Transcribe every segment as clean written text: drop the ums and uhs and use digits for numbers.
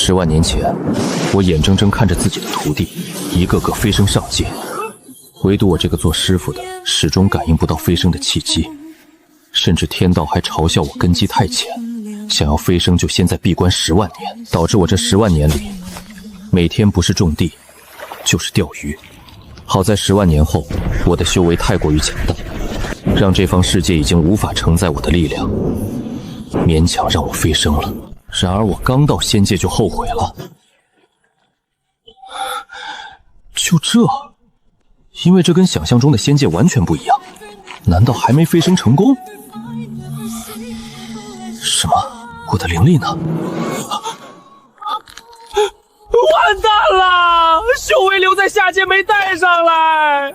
10万年前，我眼睁睁看着自己的徒弟一个个飞升上界，唯独我这个做师傅的始终感应不到飞升的契机，甚至天道还嘲笑我根基太浅，想要飞升就先在闭关10万年，导致我这10万年里，每天不是种地，就是钓鱼。好在10万年后，我的修为太过于强大，让这方世界已经无法承载我的力量，勉强让我飞升了。然而我刚到仙界就后悔了。就这？因为这跟想象中的仙界完全不一样。难道还没飞升成功？什么？我的灵力呢？完蛋了！修为留在下界没带上来，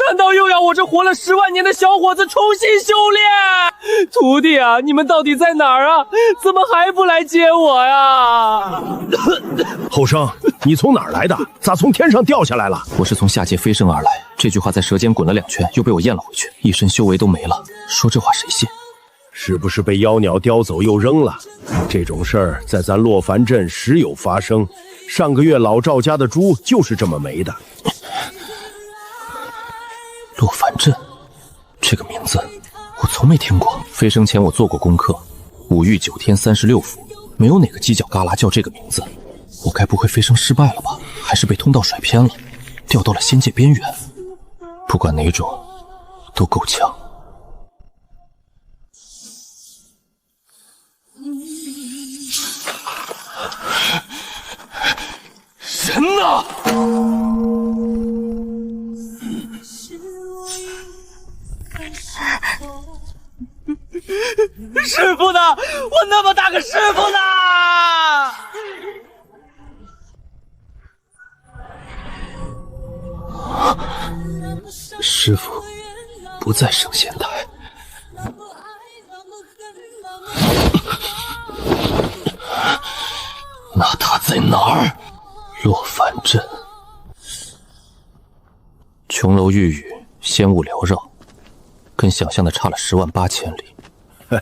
难道又要我这活了10万年的小伙子重新修炼？徒弟啊，你们到底在哪儿啊？怎么还不来接我呀？后生，你从哪儿来的？咋从天上掉下来了？我是从下界飞升而来。这句话在舌尖滚了2圈，又被我咽了回去，一身修为都没了。说这话谁信？是不是被妖鸟叼走又扔了？这种事儿在咱洛凡镇时有发生。上个月老赵家的猪就是这么没的。洛凡镇这个名字我从没听过。飞升前我做过功课，5域9天36府，没有哪个犄角旮旯叫这个名字。我该不会飞升失败了吧？还是被通道甩偏了，掉到了仙界边缘？不管哪种，都够呛。人呢？师傅呢？我那么大个师傅呢？师傅不在升仙台。那他在哪儿？洛凡镇。琼楼玉宇，仙雾缭绕，跟想象的差了10万8千里。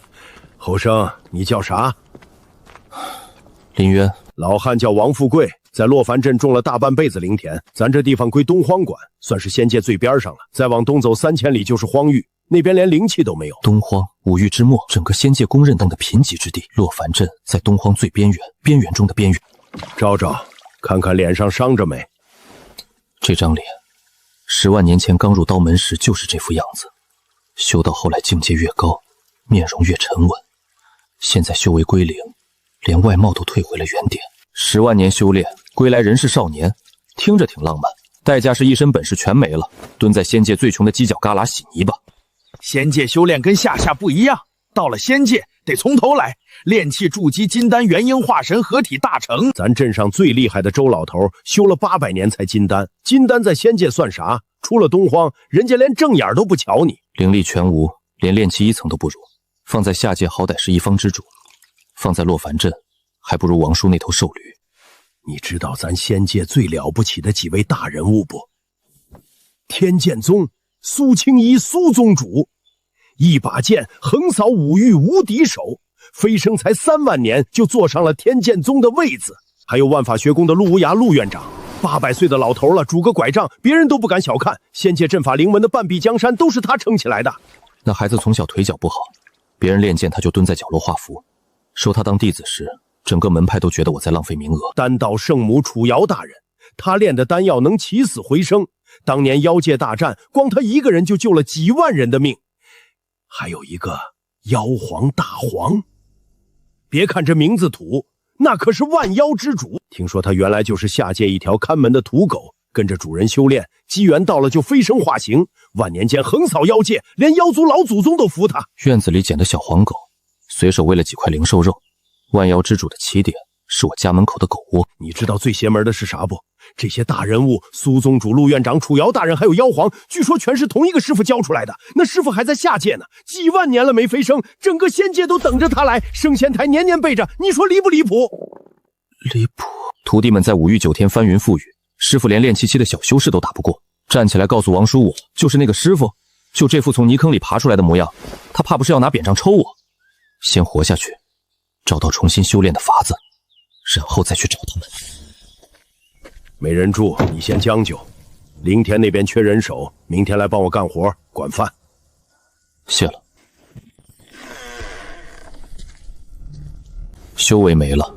后生，你叫啥？林渊。老汉叫王富贵，在洛凡镇种了大半辈子灵田，咱这地方归东荒管，算是仙界最边上了。再往东走3000里就是荒域，那边连灵气都没有。东荒5域之末，整个仙界公认等的贫瘠之地。洛凡镇在东荒最边缘，边缘中的边缘。照照，看看脸上伤着没？这张脸10万年前刚入刀门时就是这副样子，修到后来境界越高，面容越沉稳，现在修为归零，连外貌都退回了原点。10万年修炼，归来仍是少年，听着挺浪漫，代价是一身本事全没了，蹲在仙界最穷的犄角旮旯洗泥巴。仙界修炼跟下不一样，到了仙界得从头来，炼气筑基金丹元婴化神合体大成。咱镇上最厉害的周老头修了800年才金丹，金丹在仙界算啥？出了东荒，人家连正眼都不瞧你。灵力全无，连炼气1层都不如，放在下界好歹是一方之主，放在洛凡镇还不如王叔那头兽驴。你知道咱仙界最了不起的几位大人物不？天剑宗苏青衣苏宗主，一把剑横扫5域无敌手，飞升才3万年就坐上了天剑宗的位子。还有万法学宫的陆无涯陆院长，800岁的老头了，拄个拐杖，别人都不敢小看。仙界阵法灵门的半壁江山都是他撑起来的。那孩子从小腿脚不好，别人练剑他就蹲在角落画符。收他当弟子时，整个门派都觉得我在浪费名额。丹道圣母楚瑶大人，他炼的丹药能起死回生，当年妖界大战，光他一个人就救了几万人的命。还有一个妖皇大皇，别看这名字土，那可是万妖之主。听说他原来就是下界一条看门的土狗，跟着主人修炼，机缘到了就飞升化形，万年间横扫妖界，连妖族老祖宗都服他。院子里捡的小黄狗，随手喂了几块灵兽肉。万妖之主的起点是我家门口的狗窝。你知道最邪门的是啥不？这些大人物，苏宗主、陆院长、楚瑶大人还有妖皇，据说全是同一个师傅教出来的。那师傅还在下界呢，几万年了没飞升，整个仙界都等着他来，升仙台年年备着，你说离不离谱？离谱！徒弟们在5域9天翻云覆雨，师傅连炼气期的小修士都打不过，站起来告诉王叔我就是那个师傅，就这副从泥坑里爬出来的模样，他怕不是要拿扁杖抽我？先活下去，找到重新修炼的法子，然后再去找他们。没人住，你先将就。灵田那边缺人手，明天来帮我干活，管饭。谢了。修为没了，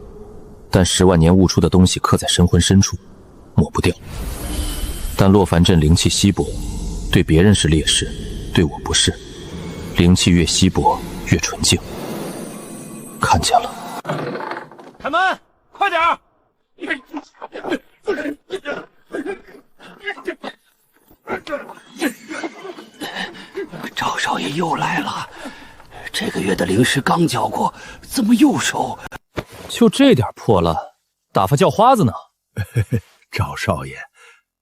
但10万年悟出的东西刻在神魂深处，抹不掉。但洛凡镇灵气稀薄，对别人是劣势，对我不是。灵气越稀薄越纯净。看见了。开门，快点儿！赵少爷又来了，这个月的灵石刚交过，怎么又收？就这点破烂，打发叫花子呢？赵少爷，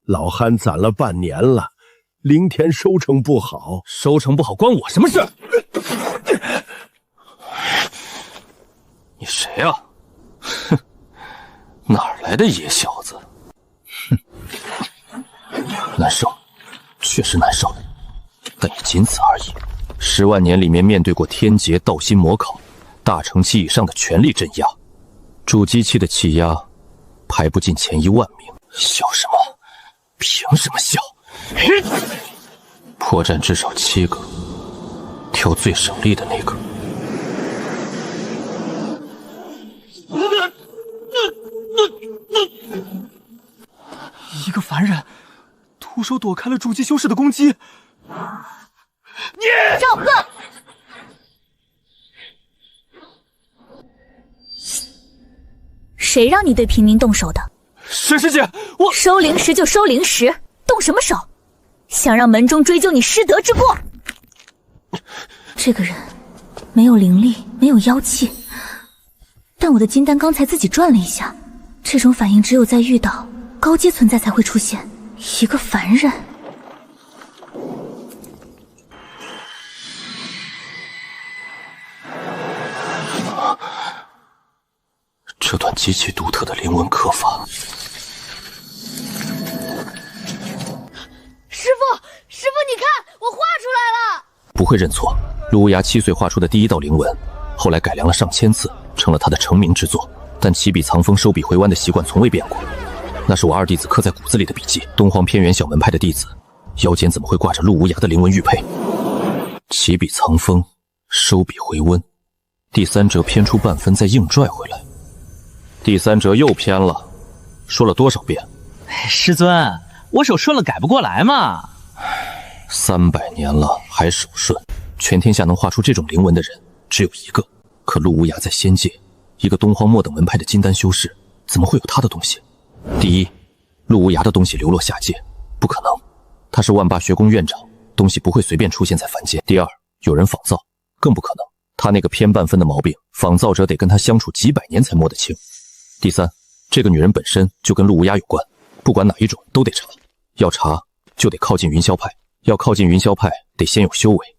老憨攒了半年了，灵田收成不好，收成不好关我什么事？你谁啊？哼，哪儿来的野小子？哼，难受，确实难受，但也仅此而已。10万年里面面对过天劫、道心魔考，大成期以上的全力镇压，主机器的气压排不进前1万名。笑什么？凭什么笑？破绽至少7个，挑最省力的那个。一个凡人，徒手躲开了主机修士的攻击。赵贺，谁让你对平民动手的？沈师姐，我收灵石就收灵石，动什么手？想让门中追究你失德之过？这个人没有灵力，没有妖气，但我的金丹刚才自己转了一下，这种反应只有在遇到高阶存在才会出现。一个凡人。这段极其独特的灵纹刻法。师傅，你看，我画出来了。不会认错，陆无涯7岁画出的第1道灵纹，后来改良了上千次，成了他的成名之作。但起笔藏锋、收笔回弯的习惯从未变过，那是我2弟子刻在骨子里的笔记。东荒偏远小门派的弟子，腰间怎么会挂着陆无涯的灵纹玉佩？起笔藏锋，收笔回温，第3折偏出半分，再硬拽回来。第3折又偏了，说了多少遍？师尊，我手顺了改不过来嘛。300年了还手顺，全天下能画出这种灵纹的人只有1个。可陆无涯在仙界，一个东荒末等门派的金丹修士，怎么会有他的东西？第一，陆无涯的东西流落下界，不可能，他是万霸学宫院长，东西不会随便出现在凡间。第二，有人仿造，更不可能，他那个偏半分的毛病，仿造者得跟他相处几百年才摸得清。第三，这个女人本身就跟陆无涯有关，不管哪一种都得查，要查就得靠近云霄派，要靠近云霄派得先有修为。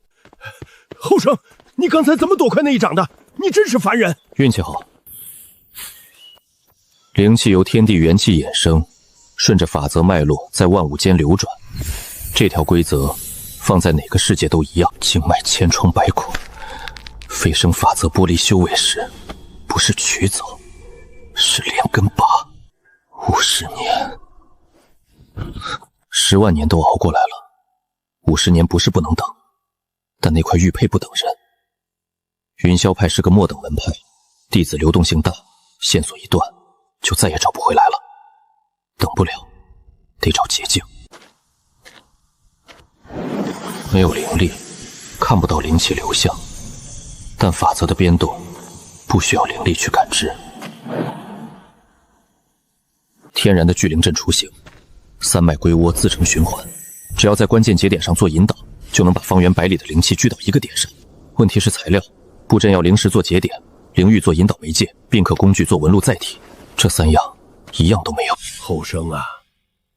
后生，你刚才怎么躲开那一掌的？你真是凡人！运气好。灵气由天地元气衍生，顺着法则脉络在万物间流转，这条规则放在哪个世界都一样，经脉千疮百孔。飞升法则剥离修为时，不是取走，是连根拔。50年，10万年都熬过来了，50年不是不能等，但那块玉佩不等人。云霄派是个末等门派，弟子流动性大，线索一断就再也找不回来了。等不了，得找捷径。没有灵力，看不到灵气流向，但法则的变动不需要灵力去感知。天然的聚灵阵雏形，3脉归窝，自成循环，只要在关键节点上做引导，就能把方圆100里的灵气聚到一个点上。问题是材料，布阵要灵石做节点，灵玉做引导媒介，并可工具做纹路载体，这3样一样都没有。后生啊，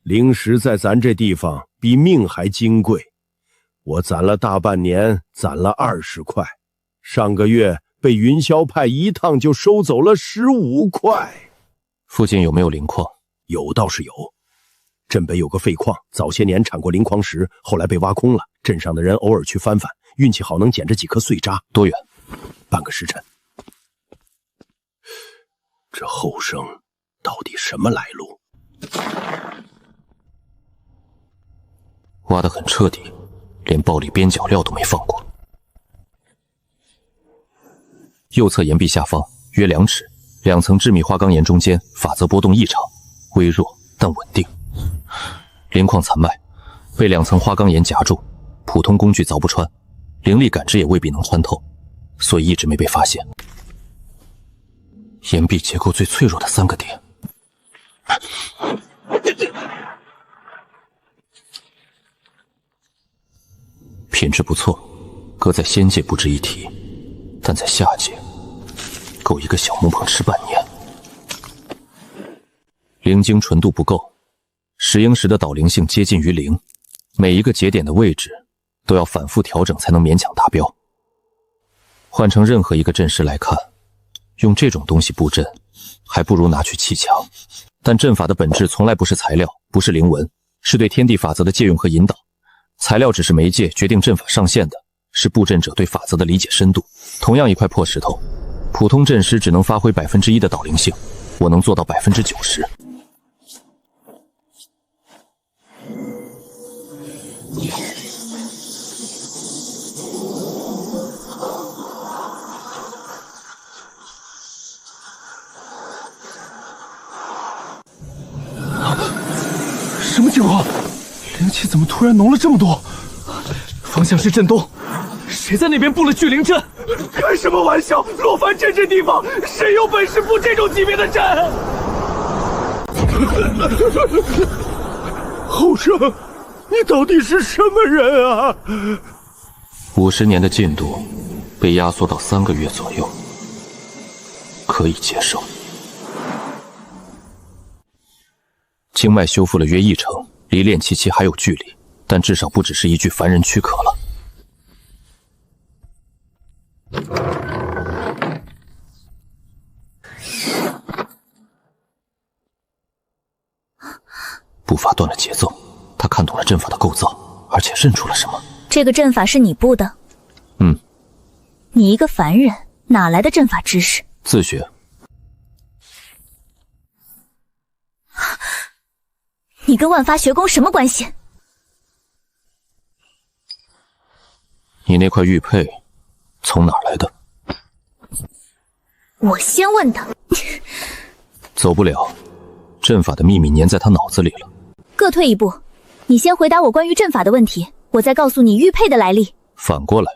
灵石在咱这地方比命还金贵，我攒了大半年，攒了20块，上个月被云霄派一趟就收走了15块。附近有没有灵矿？有倒是有，镇北有个废矿，早些年产过灵矿石，后来被挖空了，镇上的人偶尔去翻翻，运气好能捡着几颗碎渣。多远？半个时辰。这后生到底什么来路？挖得很彻底，连暴力边角料都没放过。右侧岩壁下方约2尺，2层致密花岗岩中间法则波动异常，微弱但稳定。灵矿残脉被2层花岗岩夹住，普通工具凿不穿，灵力感知也未必能穿透，所以一直没被发现。岩壁结构最脆弱的3个点。品质不错，搁在仙界不值一提，但在下界够一个小木棒吃半年。灵晶纯度不够，石英石的导灵性接近于0，每一个节点的位置都要反复调整才能勉强达标。换成任何一个阵师来看，用这种东西布阵，还不如拿去砌墙。但阵法的本质从来不是材料，不是灵文，是对天地法则的借用和引导。材料只是媒介，决定阵法上限的是布阵者对法则的理解深度。同样一块破石头，普通阵师只能发挥1%的导灵性，我能做到90%。什么情况？灵气怎么突然浓了这么多？方向是震东，谁在那边布了聚灵阵？开什么玩笑！洛凡镇这地方，谁有本事布这种级别的阵？后生，你到底是什么人啊？50年的进度被压缩到3个月左右，可以接受。经脉修复了约1成，离炼气期还有距离，但至少不只是一具凡人躯壳了。步伐断了节奏，他看懂了阵法的构造，而且认出了什么。这个阵法是你布的？嗯。你一个凡人，哪来的阵法知识？自学。你跟万发学宫什么关系？你那块玉佩从哪儿来的？我先问他。走不了，阵法的秘密粘在他脑子里了。各退一步，你先回答我关于阵法的问题，我再告诉你玉佩的来历。反过来。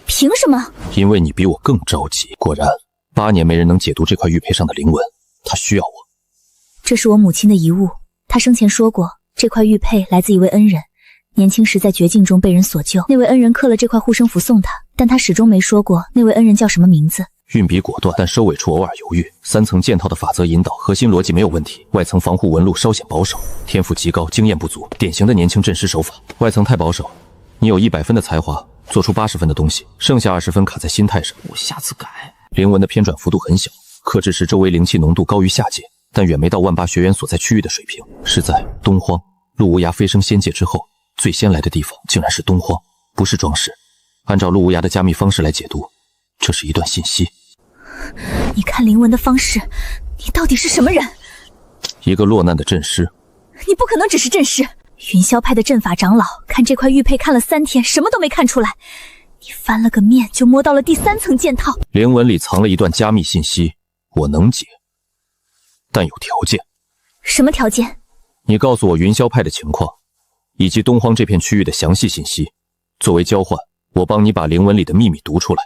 凭什么？因为你比我更着急。果然，8年没人能解读这块玉佩上的灵纹，他需要我。这是我母亲的遗物，她生前说过，这块玉佩来自一位恩人，年轻时在绝境中被人所救，那位恩人刻了这块护身符送他，但他始终没说过那位恩人叫什么名字。运笔果断，但收尾处偶尔犹豫。3层剑套的法则引导，核心逻辑没有问题，外层防护纹路稍显保守，天赋极高，经验不足，典型的年轻阵师手法。外层太保守，你有100分的才华，做出80分的东西，剩下20分卡在心态上。我下次改。灵纹的偏转幅度很小，克制时周围灵气浓度高于下界，但远没到万8学员所在区域的水平。是在东荒陆无涯飞升仙界之后，最先来的地方竟然是东荒，不是装饰。按照陆无涯的加密方式来解读，这是一段信息。你看灵纹的方式，你到底是什么人？一个落难的阵师。你不可能只是阵师。云霄派的阵法长老看这块玉佩看了3天，什么都没看出来。你翻了个面就摸到了第3层剑套。灵纹里藏了一段加密信息，我能解，但有条件。什么条件？你告诉我云霄派的情况，以及东荒这片区域的详细信息。作为交换，我帮你把灵纹里的秘密读出来。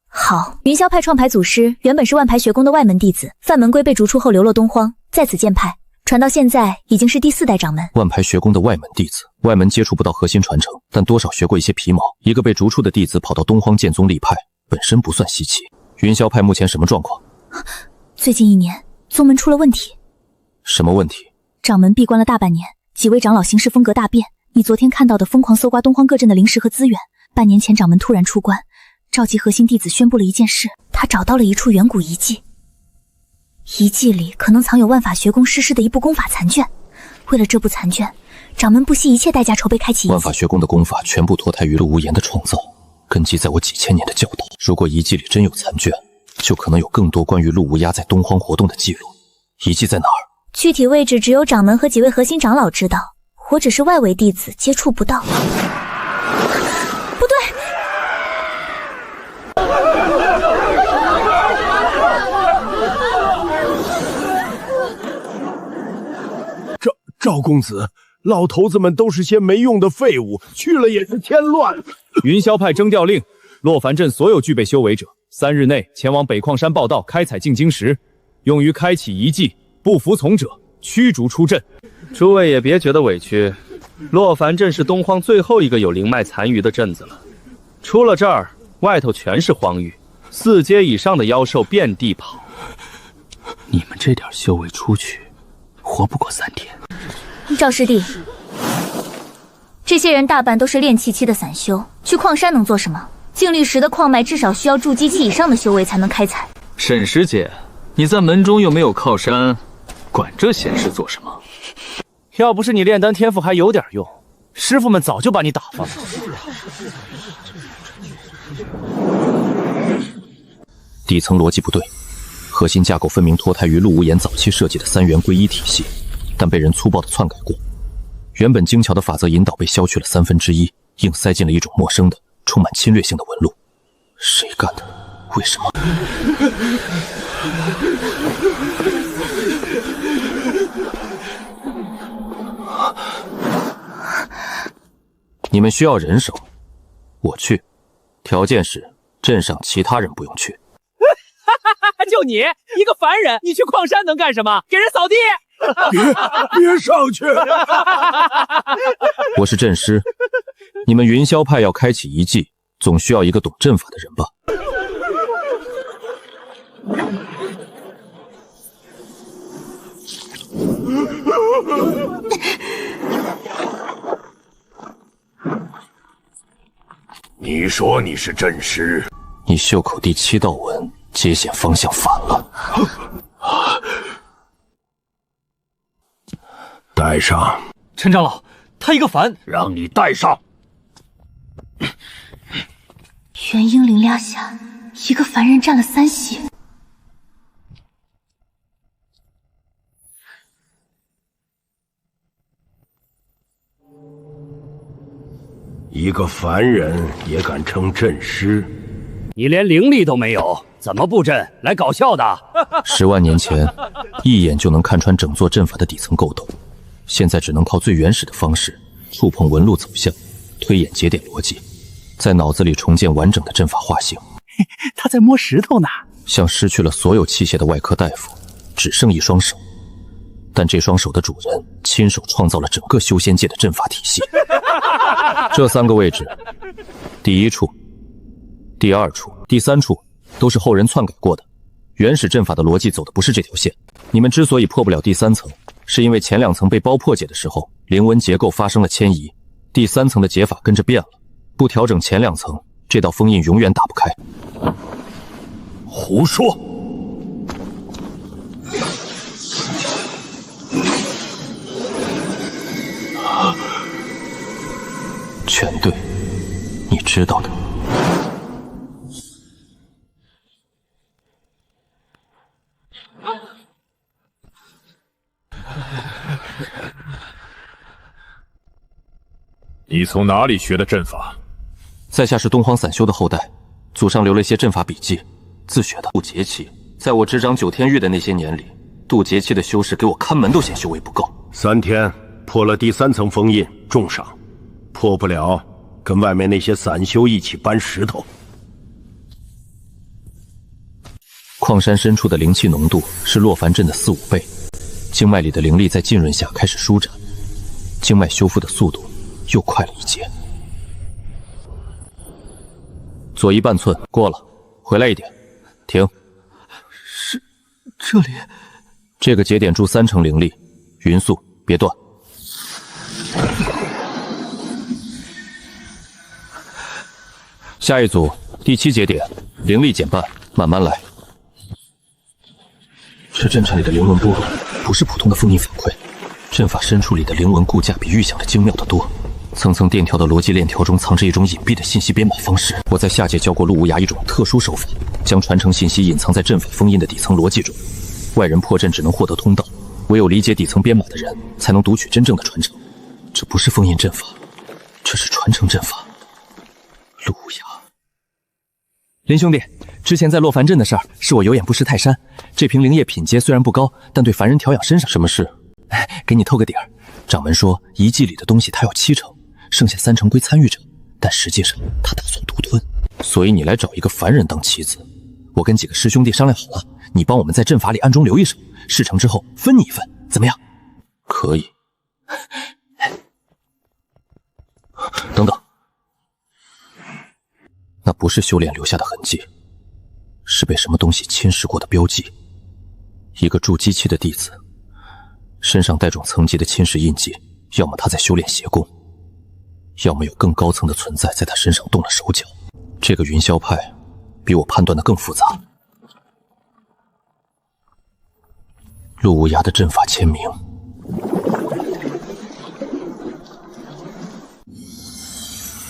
好，云霄派创派祖师原本是万牌学宫的外门弟子，范门龟被逐出后流落东荒，在此建派，传到现在已经是第4代掌门。万牌学宫的外门弟子，外门接触不到核心传承，但多少学过一些皮毛。一个被逐出的弟子跑到东荒剑宗立派，本身不算稀奇。云霄派目前什么状况？最近1年，宗门出了问题。什么问题？掌门闭关了大半年，几位长老行事风格大变。你昨天看到的疯狂搜刮东荒各镇的灵石和资源，半年前掌门突然出关，召集核心弟子宣布了一件事，他找到了一处远古遗迹，遗迹里可能藏有万法学宫失施的一部功法残卷。为了这部残卷，掌门不惜一切代价筹备开启遗迹。万法学宫的功法全部脱胎于陆无言的创造，根基在我几千年的教导。如果遗迹里真有残卷，就可能有更多关于陆无涯在东荒活动的记录。遗迹在哪儿？具体位置只有掌门和几位核心长老知道，我只是外围弟子，接触不到。不对，赵公子，老头子们都是些没用的废物，去了也是添乱。云霄派征调令：洛凡镇所有具备修为者，3日内前往北矿山报道开采进晶石，用于开启遗迹。不服从者驱逐出镇。诸位也别觉得委屈，洛凡镇是东荒最后一个有灵脉残余的镇子了。出了这儿，外头全是荒域，4阶以上的妖兽遍地跑。你们这点修为出去，活不过3天。赵师弟，这些人大半都是炼气期的散修，去矿山能做什么？净绿石的矿脉至少需要筑基期以上的修为才能开采。沈师姐，你在门中又没有靠山，管这闲事做什么？要不是你炼丹天赋还有点用，师傅们早就把你打发了。底层逻辑不对，核心架构分明脱胎于陆无言早期设计的3元归一体系，但被人粗暴的篡改过。原本精巧的法则引导被削去了1/3，硬塞进了一种陌生的、充满侵略性的纹路。谁干的？为什么？你们需要人手，我去，条件是镇上其他人不用去。就你一个凡人，你去矿山能干什么？给人扫地？别上去！我是镇师，你们云霄派要开启遗迹，总需要一个懂阵法的人吧？你说你是阵师？你袖口第7道纹接线方向反了。带上。陈长老，他一个凡，让你带上。元婴灵压下，一个凡人占了3席。一个凡人也敢称阵师？你连灵力都没有，怎么布阵？来搞笑的？10万年前，一眼就能看穿整座阵法的底层构斗，现在只能靠最原始的方式，触碰纹路走向，推演节点逻辑，在脑子里重建完整的阵法画形。他在摸石头呢，像失去了所有器械的外科大夫，只剩一双手，但这双手的主人亲手创造了整个修仙界的阵法体系。这3个位置，第1处、第2处、第3处都是后人篡改过的。原始阵法的逻辑走的不是这条线。你们之所以破不了第3层，是因为前2层被包破解的时候，灵纹结构发生了迁移，第3层的解法跟着变了。不调整前2层，这道封印永远打不开。胡说！全对，你知道的。你从哪里学的阵法？在下是东荒散修的后代，祖上留了一些阵法笔记，自学的。渡劫期，在我执掌9天域的那些年里，渡劫期的修士给我看门都嫌修为不够。3天破了第3层封印，重赏；破不了，跟外面那些散修一起搬石头。矿山深处的灵气浓度是洛凡镇的4、5倍，经脉里的灵力在浸润下开始舒展，经脉修复的速度又快了1截。左移半寸，过了，回来一点，停。是这里？这个节点注3成灵力，匀速，别断。下一组第7节点，灵力减半，慢慢来。这阵场里的灵纹波动不是普通的封印反馈，阵法深处里的灵纹固架比预想的精妙得多。层层链条的逻辑链条中藏着一种隐蔽的信息编码方式。我在下界教过陆无涯一种特殊手法，将传承信息隐藏在阵法封印的底层逻辑中。外人破阵只能获得通道，唯有理解底层编码的人才能读取真正的传承。这不是封印阵法，这是传承阵法。陆无涯，林兄弟，之前在洛凡镇的事儿是我有眼不识泰山。这瓶灵液品阶虽然不高，但对凡人调养身上。什么事？给你透个底儿。掌门说遗迹里的东西他要70%，剩下3成归参与者，但实际上他打算独吞。所以你来找一个凡人当棋子。我跟几个师兄弟商量好了，你帮我们在阵法里暗中留一手，事成之后分你一份，怎么样？可以。等等，那不是修炼留下的痕迹，是被什么东西侵蚀过的标记。一个筑基期的弟子，身上带种层级的侵蚀印记，要么他在修炼邪功，要么有更高层的存在在他身上动了手脚。这个云霄派比我判断的更复杂。陆无涯的阵法签名，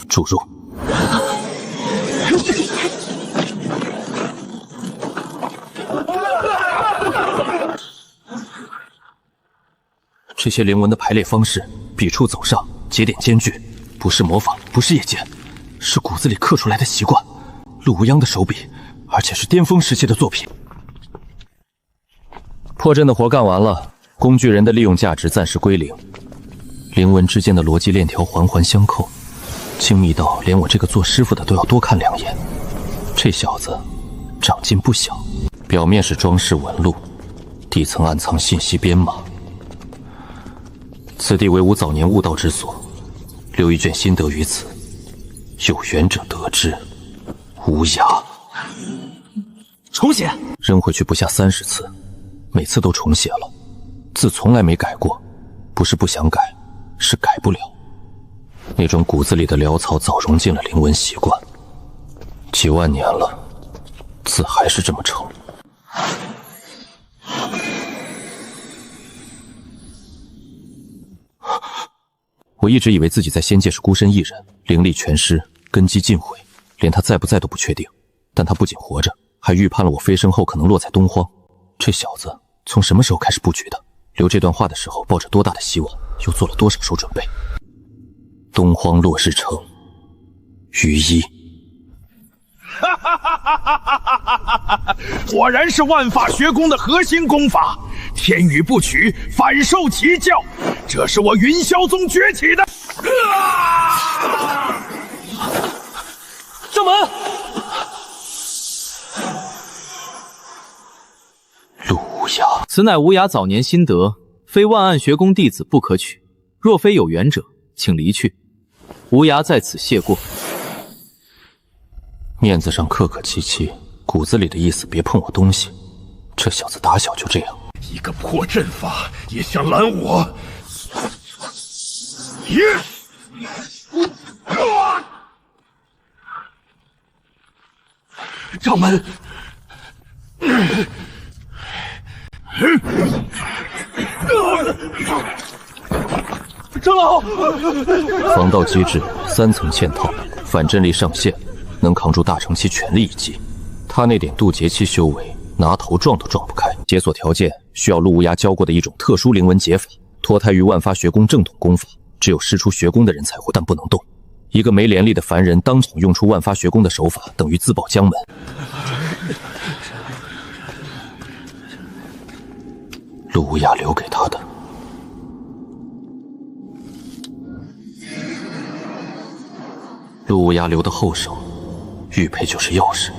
注入。这些灵文的排列方式，笔触走上，节点间距，不是模仿，不是夜间，是骨子里刻出来的习惯。陆无央的手笔，而且是巅峰时期的作品。破阵的活干完了，工具人的利用价值暂时归零。灵文之间的逻辑链条环环相扣，精密到连我这个做师傅的都要多看2眼。这小子长进不小，表面是装饰纹路，底层暗藏信息编码。此地为吾早年悟道之所，留一卷心得于此，有缘者得之。无涯。重写，扔回去不下30次，每次都重写了，字从来没改过，不是不想改，是改不了。那种骨子里的潦草早融进了灵文习惯，几万年了，字还是这么丑。我一直以为自己在仙界是孤身一人，灵力全失，根基尽毁，连他在不在都不确定。但他不仅活着，还预判了我飞升后可能落在东荒。这小子从什么时候开始布局的？留这段话的时候抱着多大的希望，又做了多少手准备？东荒落日城，于一。果然是万法学宫的核心功法，天与不取，反受其教。这是我云霄宗崛起的。掌门，陆无涯，此乃无涯早年心得，非万暗学宫弟子不可取。若非有缘者，请离去。无涯在此谢过。面子上客客气气，骨子里的意思别碰我东西。这小子打小就这样。一个破阵法也想拦我？掌门，长老，防盗机制3层嵌套，反震力上限，能扛住大乘期全力一击。他那点渡劫期修为，拿头撞都撞不开。解锁条件需要陆无涯教过的一种特殊灵文解法，脱胎于万发学宫正统功法，只有师出学宫的人才会，但不能动。一个没连力的凡人当场用出万发学宫的手法，等于自爆江门。陆无涯留给他的，陆无涯留的后手，玉佩就是钥匙。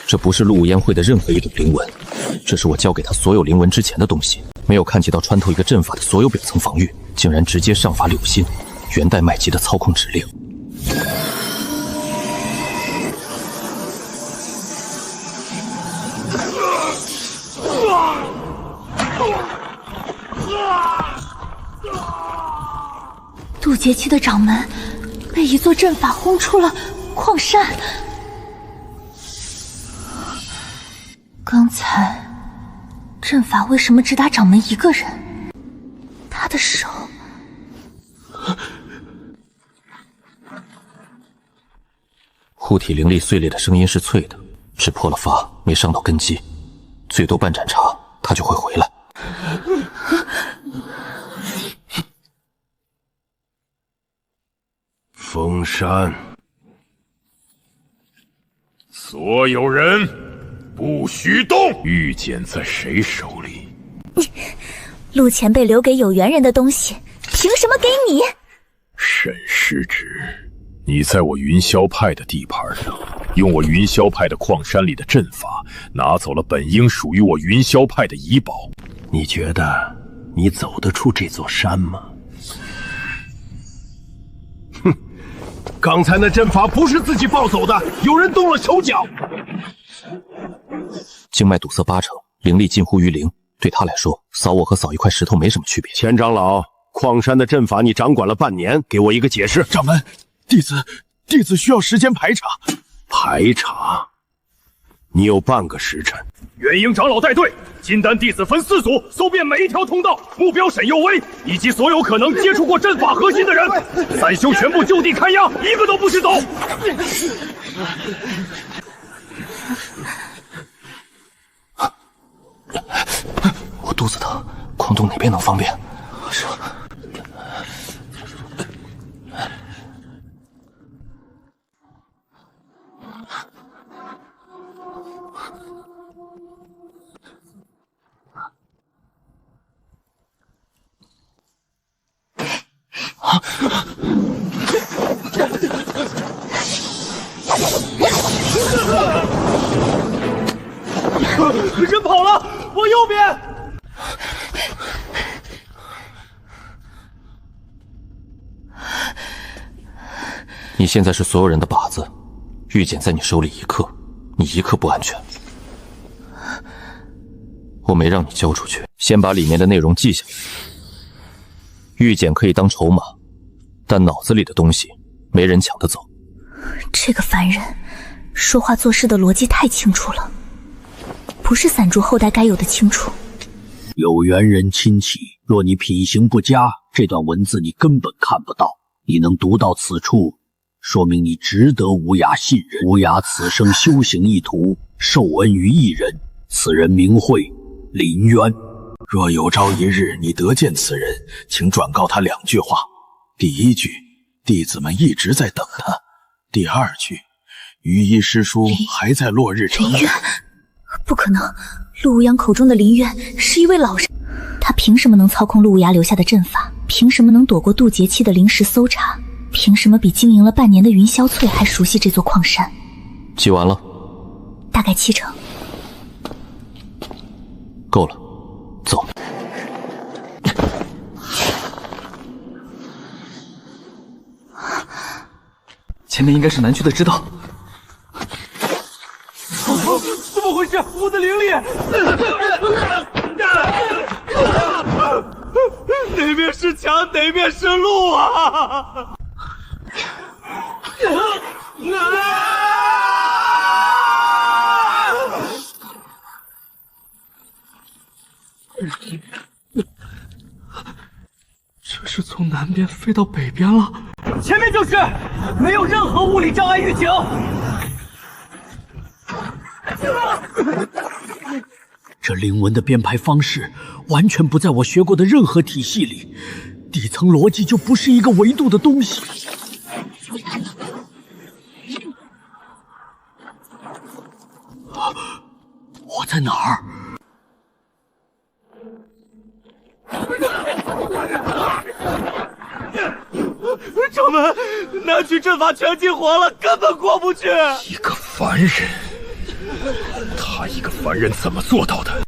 这不是陆无烟会的任何一种灵文，这是我教给他所有灵文之前的东西。没有看起到穿透一个阵法的所有表层防御，竟然直接上法柳心，元代麦吉的操控指令。渡劫期的掌门被一座阵法轰出了矿山。刚才阵法为什么只打掌门一个人？他的手……护体灵力碎裂的声音是脆的，只破了法，没伤到根基，最多半盏茶，他就会回来。封山，所有人不许动！玉简在谁手里？陆前辈留给有缘人的东西，凭什么给你？沈失职，你在我云霄派的地盘上，用我云霄派的矿山里的阵法，拿走了本应属于我云霄派的遗宝。你觉得你走得出这座山吗？哼！刚才那阵法不是自己抱走的，有人动了手脚。经脉堵塞80%，灵力近乎于零，对他来说，扫我和扫一块石头没什么区别。钱长老，矿山的阵法你掌管了半年，给我一个解释。掌门，弟子需要时间排查。排查？你有半个时辰。元婴长老带队，金丹弟子分4组，搜遍每一条通道，目标沈佑威以及所有可能接触过阵法核心的人。3修全部就地看押，一个都不许走。我肚子疼，矿洞哪边能方便？是。人跑了，往右边。你现在是所有人的靶子，玉简在你手里一刻，你一刻不安全。我没让你交出去，先把里面的内容记下来。玉简可以当筹码，但脑子里的东西没人抢得走。这个凡人说话做事的逻辑太清楚了，不是散族后代该有的清楚。有缘人亲戚，若你品行不佳，这段文字你根本看不到。你能读到此处，说明你值得无涯信任。无涯此生修行一途，受恩于一人，此人名讳林渊。若有朝一日你得见此人，请转告他2句话。第1句，弟子们一直在等他；第2句，御医师叔还在落日城。林渊，不可能！陆无涯口中的林渊是一位老人，他凭什么能操控陆无涯留下的阵法？凭什么能躲过渡劫期的临时搜查？凭什么比经营了半年的云霄翠还熟悉这座矿山？记完了，大概70%。够了，走。前面应该是南区的支道。怎么回事？我的灵力！哪边是墙，哪边是路啊！这是从南边飞到北边了。前面就是，没有任何物理障碍预警。这灵文的编排方式完全不在我学过的任何体系里，底层逻辑就不是一个维度的东西。我在哪儿？掌门，南区阵法全激活了，根本过不去。一个凡人，他一个凡人怎么做到的？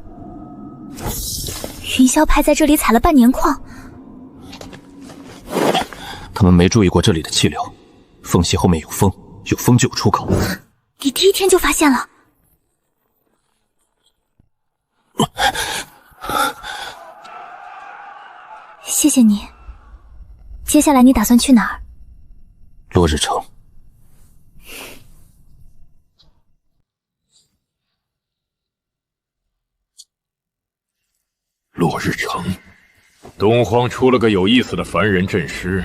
云霄派在这里采了半年矿，他们没注意过这里的气流，缝隙后面有风，有风就有出口。你第1天就发现了？谢谢你。接下来你打算去哪儿？落日城。落日城，东荒出了个有意思的凡人阵师，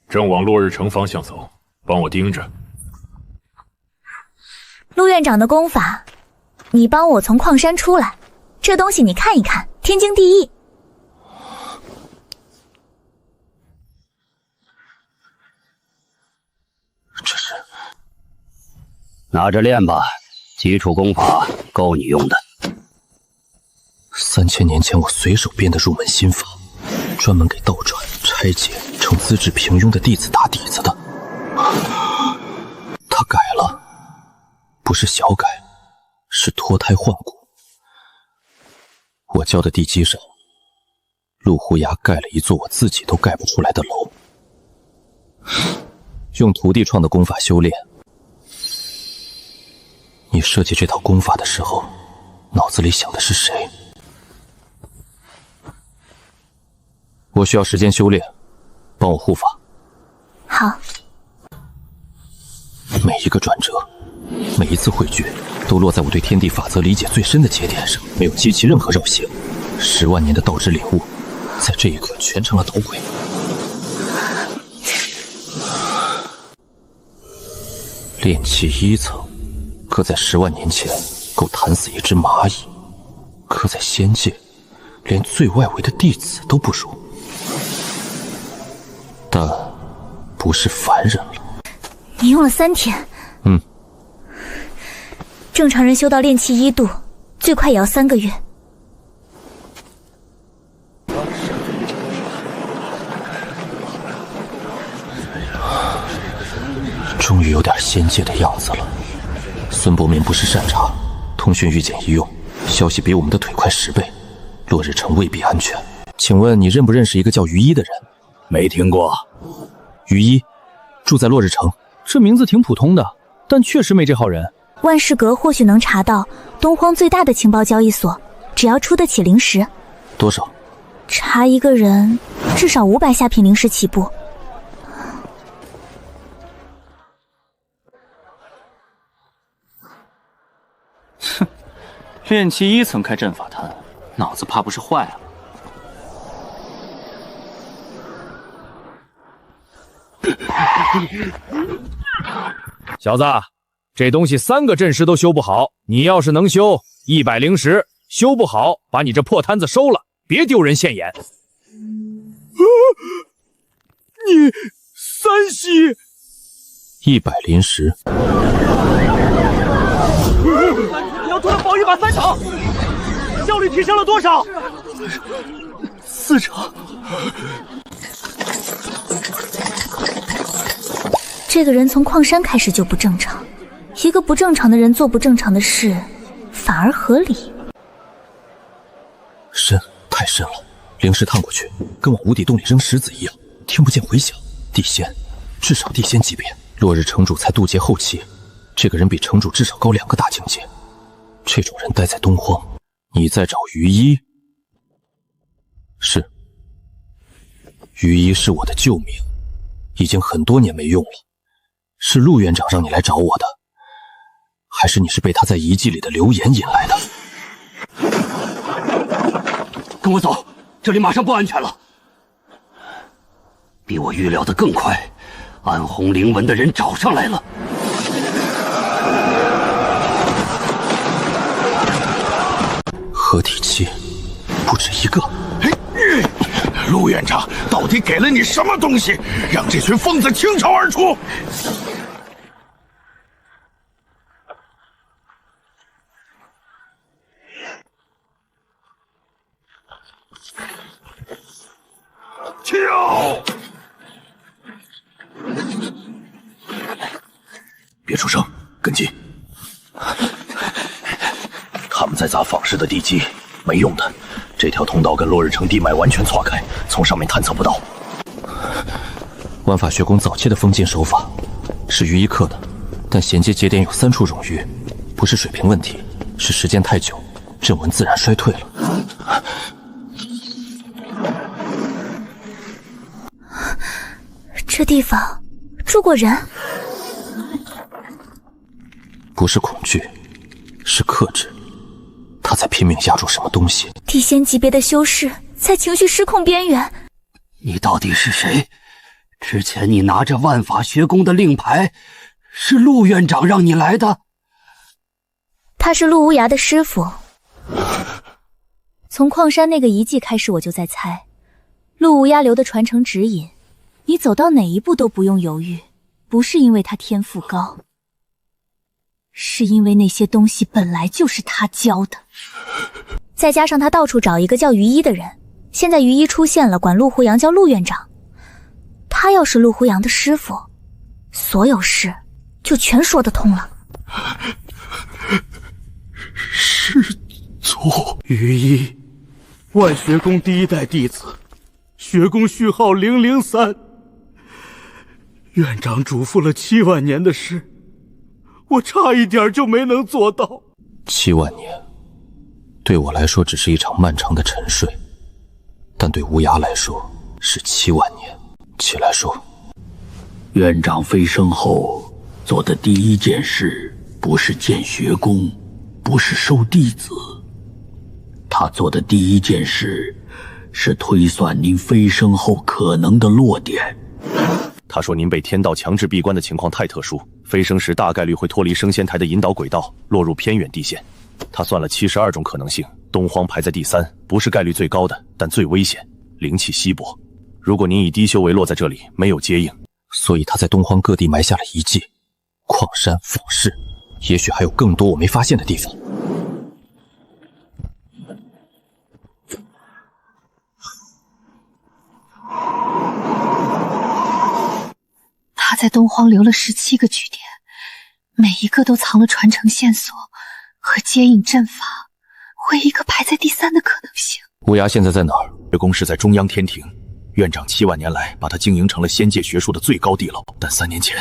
正往落日城方向走，帮我盯着。陆院长的功法，你帮我从矿山出来，这东西你看一看，天经地义。这是拿着练吧，基础功法够你用的。3000年前我随手编的入门心法，专门给倒转、拆解成资质平庸的弟子打底子的。他改了，不是小改，是脱胎换骨。我教的地基上，陆胡牙盖了一座我自己都盖不出来的楼。用徒弟创的功法修炼，你设计这套功法的时候，脑子里想的是谁？我需要时间修炼，帮我护法。好。每一个转折，每一次汇聚，都落在我对天地法则理解最深的节点上，没有激起任何绕行。10万年的道之领悟，在这一刻全成了捣鬼。炼气1层，可在10万年前够弹死一只蚂蚁，可在仙界，连最外围的弟子都不如。但不是凡人了。你用了3天。正常人修到炼气1度，最快也要3个月。终于有点仙界的样子了。孙伯明不是善茬，通讯御简一用，消息比我们的腿快10倍。落日城未必安全。请问你认不认识一个叫于一的人？没听过。于一，住在落日城。这名字挺普通的，但确实没这号人。万事阁或许能查到东荒最大的情报交易所，只要出得起灵石。多少？查一个人至少500下品灵石起步。哼，炼气1层开阵法坛，脑子怕不是坏了。小子，这东西3个阵师都修不好，你要是能修，100灵石；修不好，把你这破摊子收了，别丢人现眼。你三息100灵石。你要突然保一把3成，效率提升了多少？4成。这个人从矿山开始就不正常，一个不正常的人做不正常的事，反而合理。深，太深了，灵石探过去，跟往无底洞里扔石子一样，听不见回响。地仙，至少地仙级别。落日城主才渡劫后期，这个人比城主至少高2个大境界。这种人待在东荒，你在找于一？是，于一是我的救命，已经很多年没用了。是陆院长让你来找我的，还是你是被他在遗迹里的流言引来的？跟我走，这里马上不安全了。比我预料的更快，安红灵纹的人找上来了。合体期不止1个。陆院长到底给了你什么东西，让这群疯子倾巢而出？跳！别出声，跟紧。他们在砸仿式的地基，没用的。这条通道跟落日城地脉完全错开，从上面探测不到。万法学宫早期的封禁手法是于一刻的，但衔接节点有3处冗余，不是水平问题，是时间太久，阵纹自然衰退了。这地方住过人。不是恐惧，是克制。他在拼命压住什么东西。地仙级别的修士在情绪失控边缘。你到底是谁？之前你拿着万法学宫的令牌，是陆院长让你来的？他是陆无涯的师傅。从矿山那个遗迹开始，我就在猜，陆无涯留的传承指引，你走到哪一步都不用犹豫，不是因为他天赋高，是因为那些东西本来就是他教的。再加上他到处找一个叫于一的人，现在于一出现了，管陆胡杨叫陆院长。他要是陆胡杨的师傅，所有事就全说得通了。师祖，于一，万学宫第一代弟子，学宫序号003。院长嘱咐了7万年的事，我差一点就没能做到。7万年，对我来说只是一场漫长的沉睡，但对无涯来说是7万年。起来说，院长飞升后做的第一件事，不是建学宫，不是收弟子，他做的第一件事是推算您飞升后可能的落点。他说您被天道强制闭关的情况太特殊，飞升时大概率会脱离升仙台的引导轨道，落入偏远地线。他算了72种可能性，东荒排在第3，不是概率最高的，但最危险，灵气稀薄。如果您以低修为落在这里，没有接应，所以他在东荒各地埋下了遗迹，矿山、坊市，也许还有更多我没发现的地方。他在东荒留了17个据点，每一个都藏了传承线索和接应阵法，唯一个排在第3的可能性。无涯现在在哪儿？学宫是在中央天庭，院长7万年来把它经营成了仙界学术的最高地牢，但3年前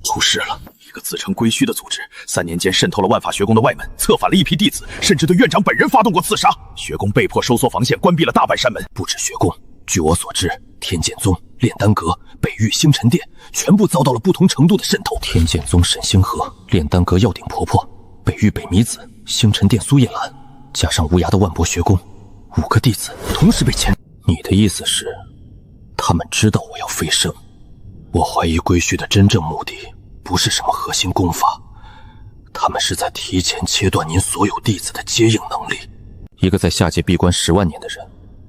出事了。一个自称归墟的组织3年间渗透了万法学宫的外门，策反了一批弟子，甚至对院长本人发动过刺杀。学宫被迫收缩防线，关闭了大半山门。不止学宫，据我所知，天剑宗、炼丹阁、北域星辰殿全部遭到了不同程度的渗透。天剑宗沈星河，炼丹阁药鼎婆婆，北域北弥子，星辰殿苏叶兰，加上无涯的万博学宫，5个弟子同时被牵。你的意思是，他们知道我要飞升？我怀疑归墟的真正目的不是什么核心功法，他们是在提前切断您所有弟子的接应能力。一个在下界闭关10万年的人，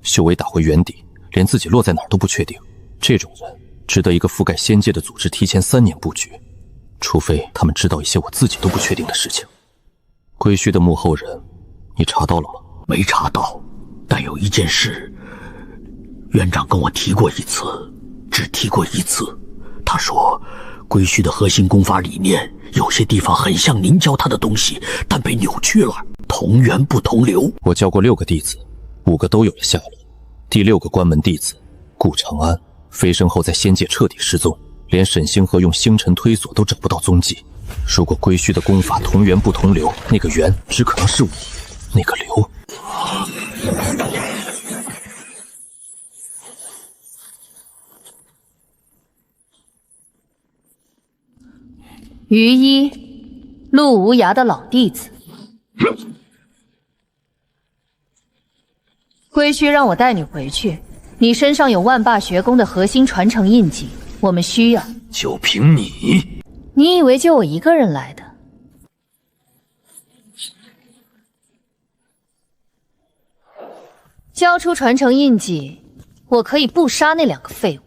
修为打回原底，连自己落在哪儿都不确定，这种人值得一个覆盖仙界的组织提前3年布局，除非他们知道一些我自己都不确定的事情。归墟的幕后人，你查到了吗？没查到，但有一件事，院长跟我提过一次，只提过一次。他说，归墟的核心功法理念，有些地方很像您教他的东西，但被扭曲了，同源不同流。我教过6个弟子，5个都有了下落。第6个关门弟子顾长安，飞升后在仙界彻底失踪，连沈星河用星辰推索都找不到踪迹。如果归墟的功法同源不同流，那个源只可能是我，那个流。于一，陆无涯的老弟子。归墟让我带你回去，你身上有万霸学宫的核心传承印记，我们需要。就凭你？你以为就我一个人来的？交出传承印记，我可以不杀那2个废物。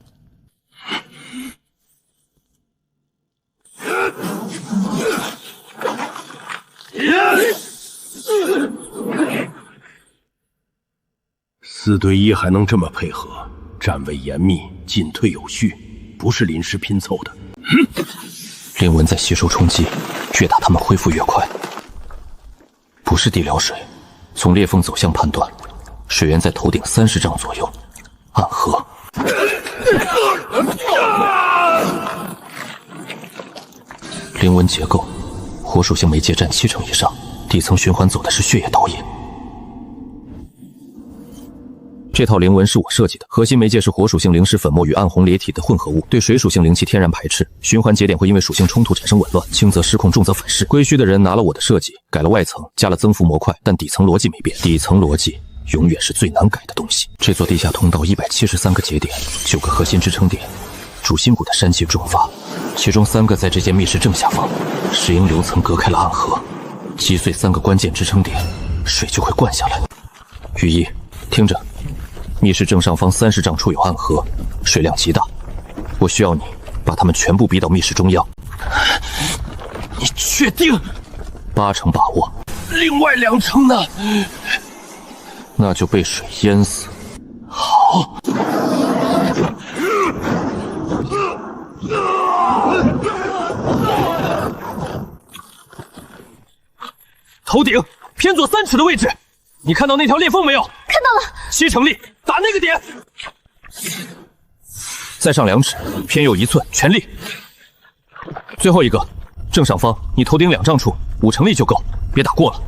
4对1还能这么配合，站位严密，进退有序，不是临时拼凑的。灵纹在吸收冲击，越打他们恢复越快。不是地疗水，从裂缝走向判断，水源在头顶30丈左右，暗河。灵纹结构，火属性媒介占70%以上，底层循环走的是血液导引。这套灵纹是我设计的，核心媒介是火属性灵石粉末与暗红裂体的混合物，对水属性灵气天然排斥。循环节点会因为属性冲突产生紊乱，轻则失控，重则反噬。归墟的人拿了我的设计，改了外层，加了增幅模块，但底层逻辑没变。底层逻辑永远是最难改的东西。这座地下通道173个节点，9个核心支撑点，主心骨的山气迸发，其中3个在这间密室正下方，石英流层隔开了暗河，击碎3个关键支撑点，水就会灌下来。羽翼，听着。密室正上方30丈处有暗河，水量极大，我需要你把他们全部逼到密室中央。你确定？8成把握。另外2成呢？那就被水淹死。好。头顶偏左3尺的位置，你看到那条裂缝没有？看到了。7成力，打那个点。再上2尺，偏右1寸，全力。最后一个，正上方，你头顶2丈处，5成力就够，别打过了。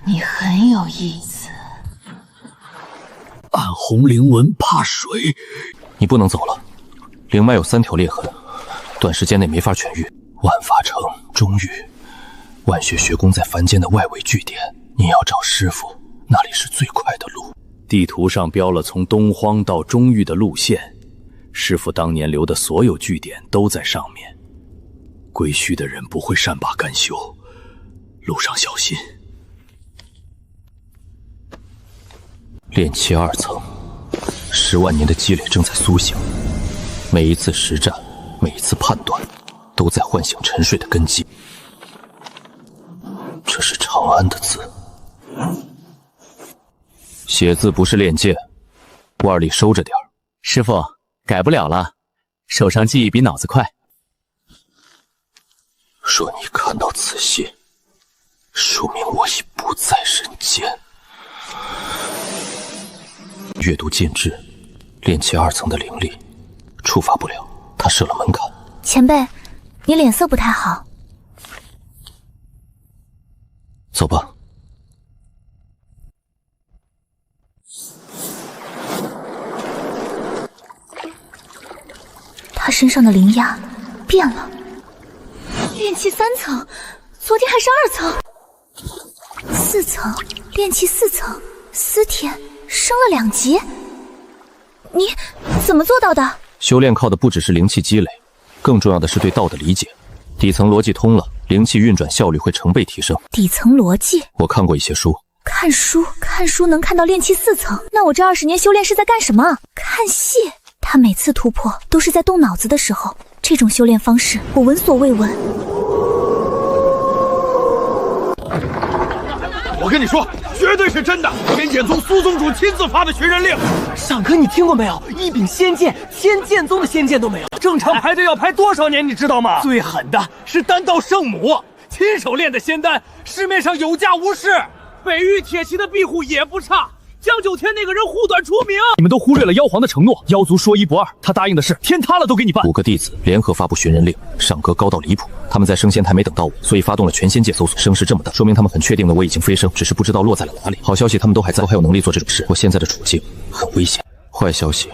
你很有意思。暗红灵纹怕水，你不能走了。灵脉有3条裂痕，短时间内没法痊愈。万法城、中域、万学学宫在凡间的外围据点，你要找师傅，那里是最快的路。地图上标了从东荒到中域的路线，师傅当年留的所有据点都在上面。归墟的人不会善罢甘休，路上小心。炼气2层，10万年的积累正在苏醒，每一次实战，每一次判断，都在唤醒沉睡的根基。这是长安的字，写字不是练剑，腕里收着点儿。师傅，改不了了，手上记忆比脑子快。若你看到此信，说明我已不在人间。阅读禁制，炼气2层的灵力触发不了，他设了门槛。前辈，你脸色不太好。走吧。他身上的灵压变了，炼气3层，昨天还是2层，4层，炼气4层，4天升了2级，你怎么做到的？修炼靠的不只是灵气积累，更重要的是对道的理解。底层逻辑通了，灵气运转效率会成倍提升。底层逻辑？我看过一些书。看书能看到炼气4层，那我这20年修炼是在干什么？看戏。他每次突破都是在动脑子的时候，这种修炼方式我闻所未闻。我跟你说，绝对是真的！天剑宗苏宗主亲自发的寻人令。上课你听过没有？一柄仙剑，天剑宗的仙剑都没有，正常排队要排多少年，你知道吗？最狠的是丹道圣母，亲手炼的仙丹，市面上有价无市。北域铁骑的庇护也不差。江九天那个人护短出名，你们都忽略了妖皇的承诺。妖族说1不2，他答应的事，天塌了都给你办。5个弟子联合发布寻人令，赏格高到离谱。他们在升仙台没等到我，所以发动了全仙界搜索。声势这么大，说明他们很确定的我已经飞升，只是不知道落在了哪里。好消息，他们都还在，都还有能力做这种事。我现在的处境很危险。坏消息，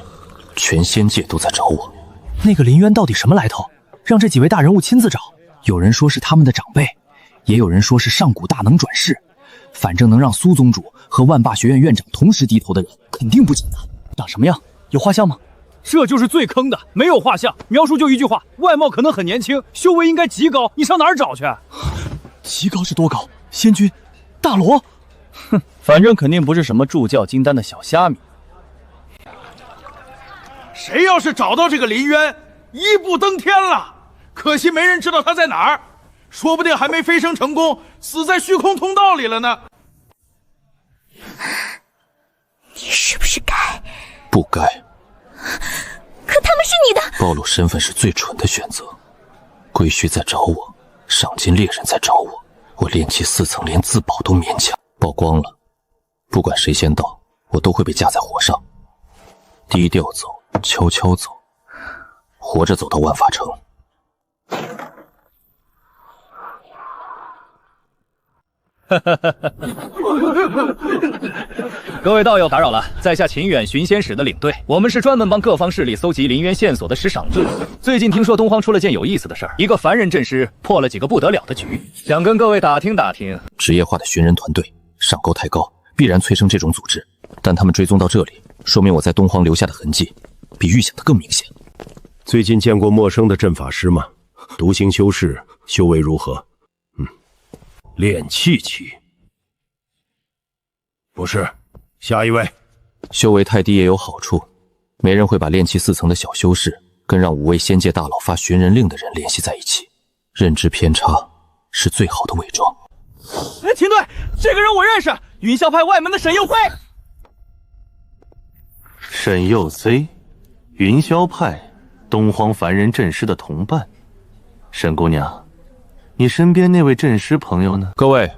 全仙界都在找我。那个林渊到底什么来头？让这几位大人物亲自找。有人说是他们的长辈，也有人说是上古大能转世。反正能让苏宗主和万霸学院院长同时低头的人，肯定不简单。长什么样？有画像吗？这就是最坑的，没有画像，描述就一句话：外貌可能很年轻，修为应该极高。你上哪儿找去？极高是多高？仙君，大罗？哼，反正肯定不是什么助教金丹的小虾米。谁要是找到这个林渊，一步登天了。可惜没人知道他在哪儿。说不定还没飞升成功，死在虚空通道里了呢。你是不是该？不该。可他们是你的。暴露身份是最蠢的选择。归墟在找我，赏金猎人在找我，我炼气4层连自保都勉强。曝光了，不管谁先到，我都会被架在火上。低调走，悄悄走，活着走到万法城。各位道友打扰了，在下秦远巡仙使的领队，我们是专门帮各方势力搜集林渊线索的使赏队。最近听说东荒出了件有意思的事儿，一个凡人阵师破了几个不得了的局，想跟各位打听打听。职业化的寻人团队，上钩太高，必然催生这种组织。但他们追踪到这里，说明我在东荒留下的痕迹比预想的更明显。最近见过陌生的阵法师吗？独行修士，修为如何？炼气期。不是，下一位。修为太低也有好处，没人会把炼气4层的小修士跟让5位仙界大佬发寻人令的人联系在一起。认知偏差是最好的伪装。秦队，这个人我认识，云霄派外门的沈佑辉。沈佑飞，云霄派东荒凡人阵师的同伴。沈姑娘，你身边那位阵师朋友呢？各位，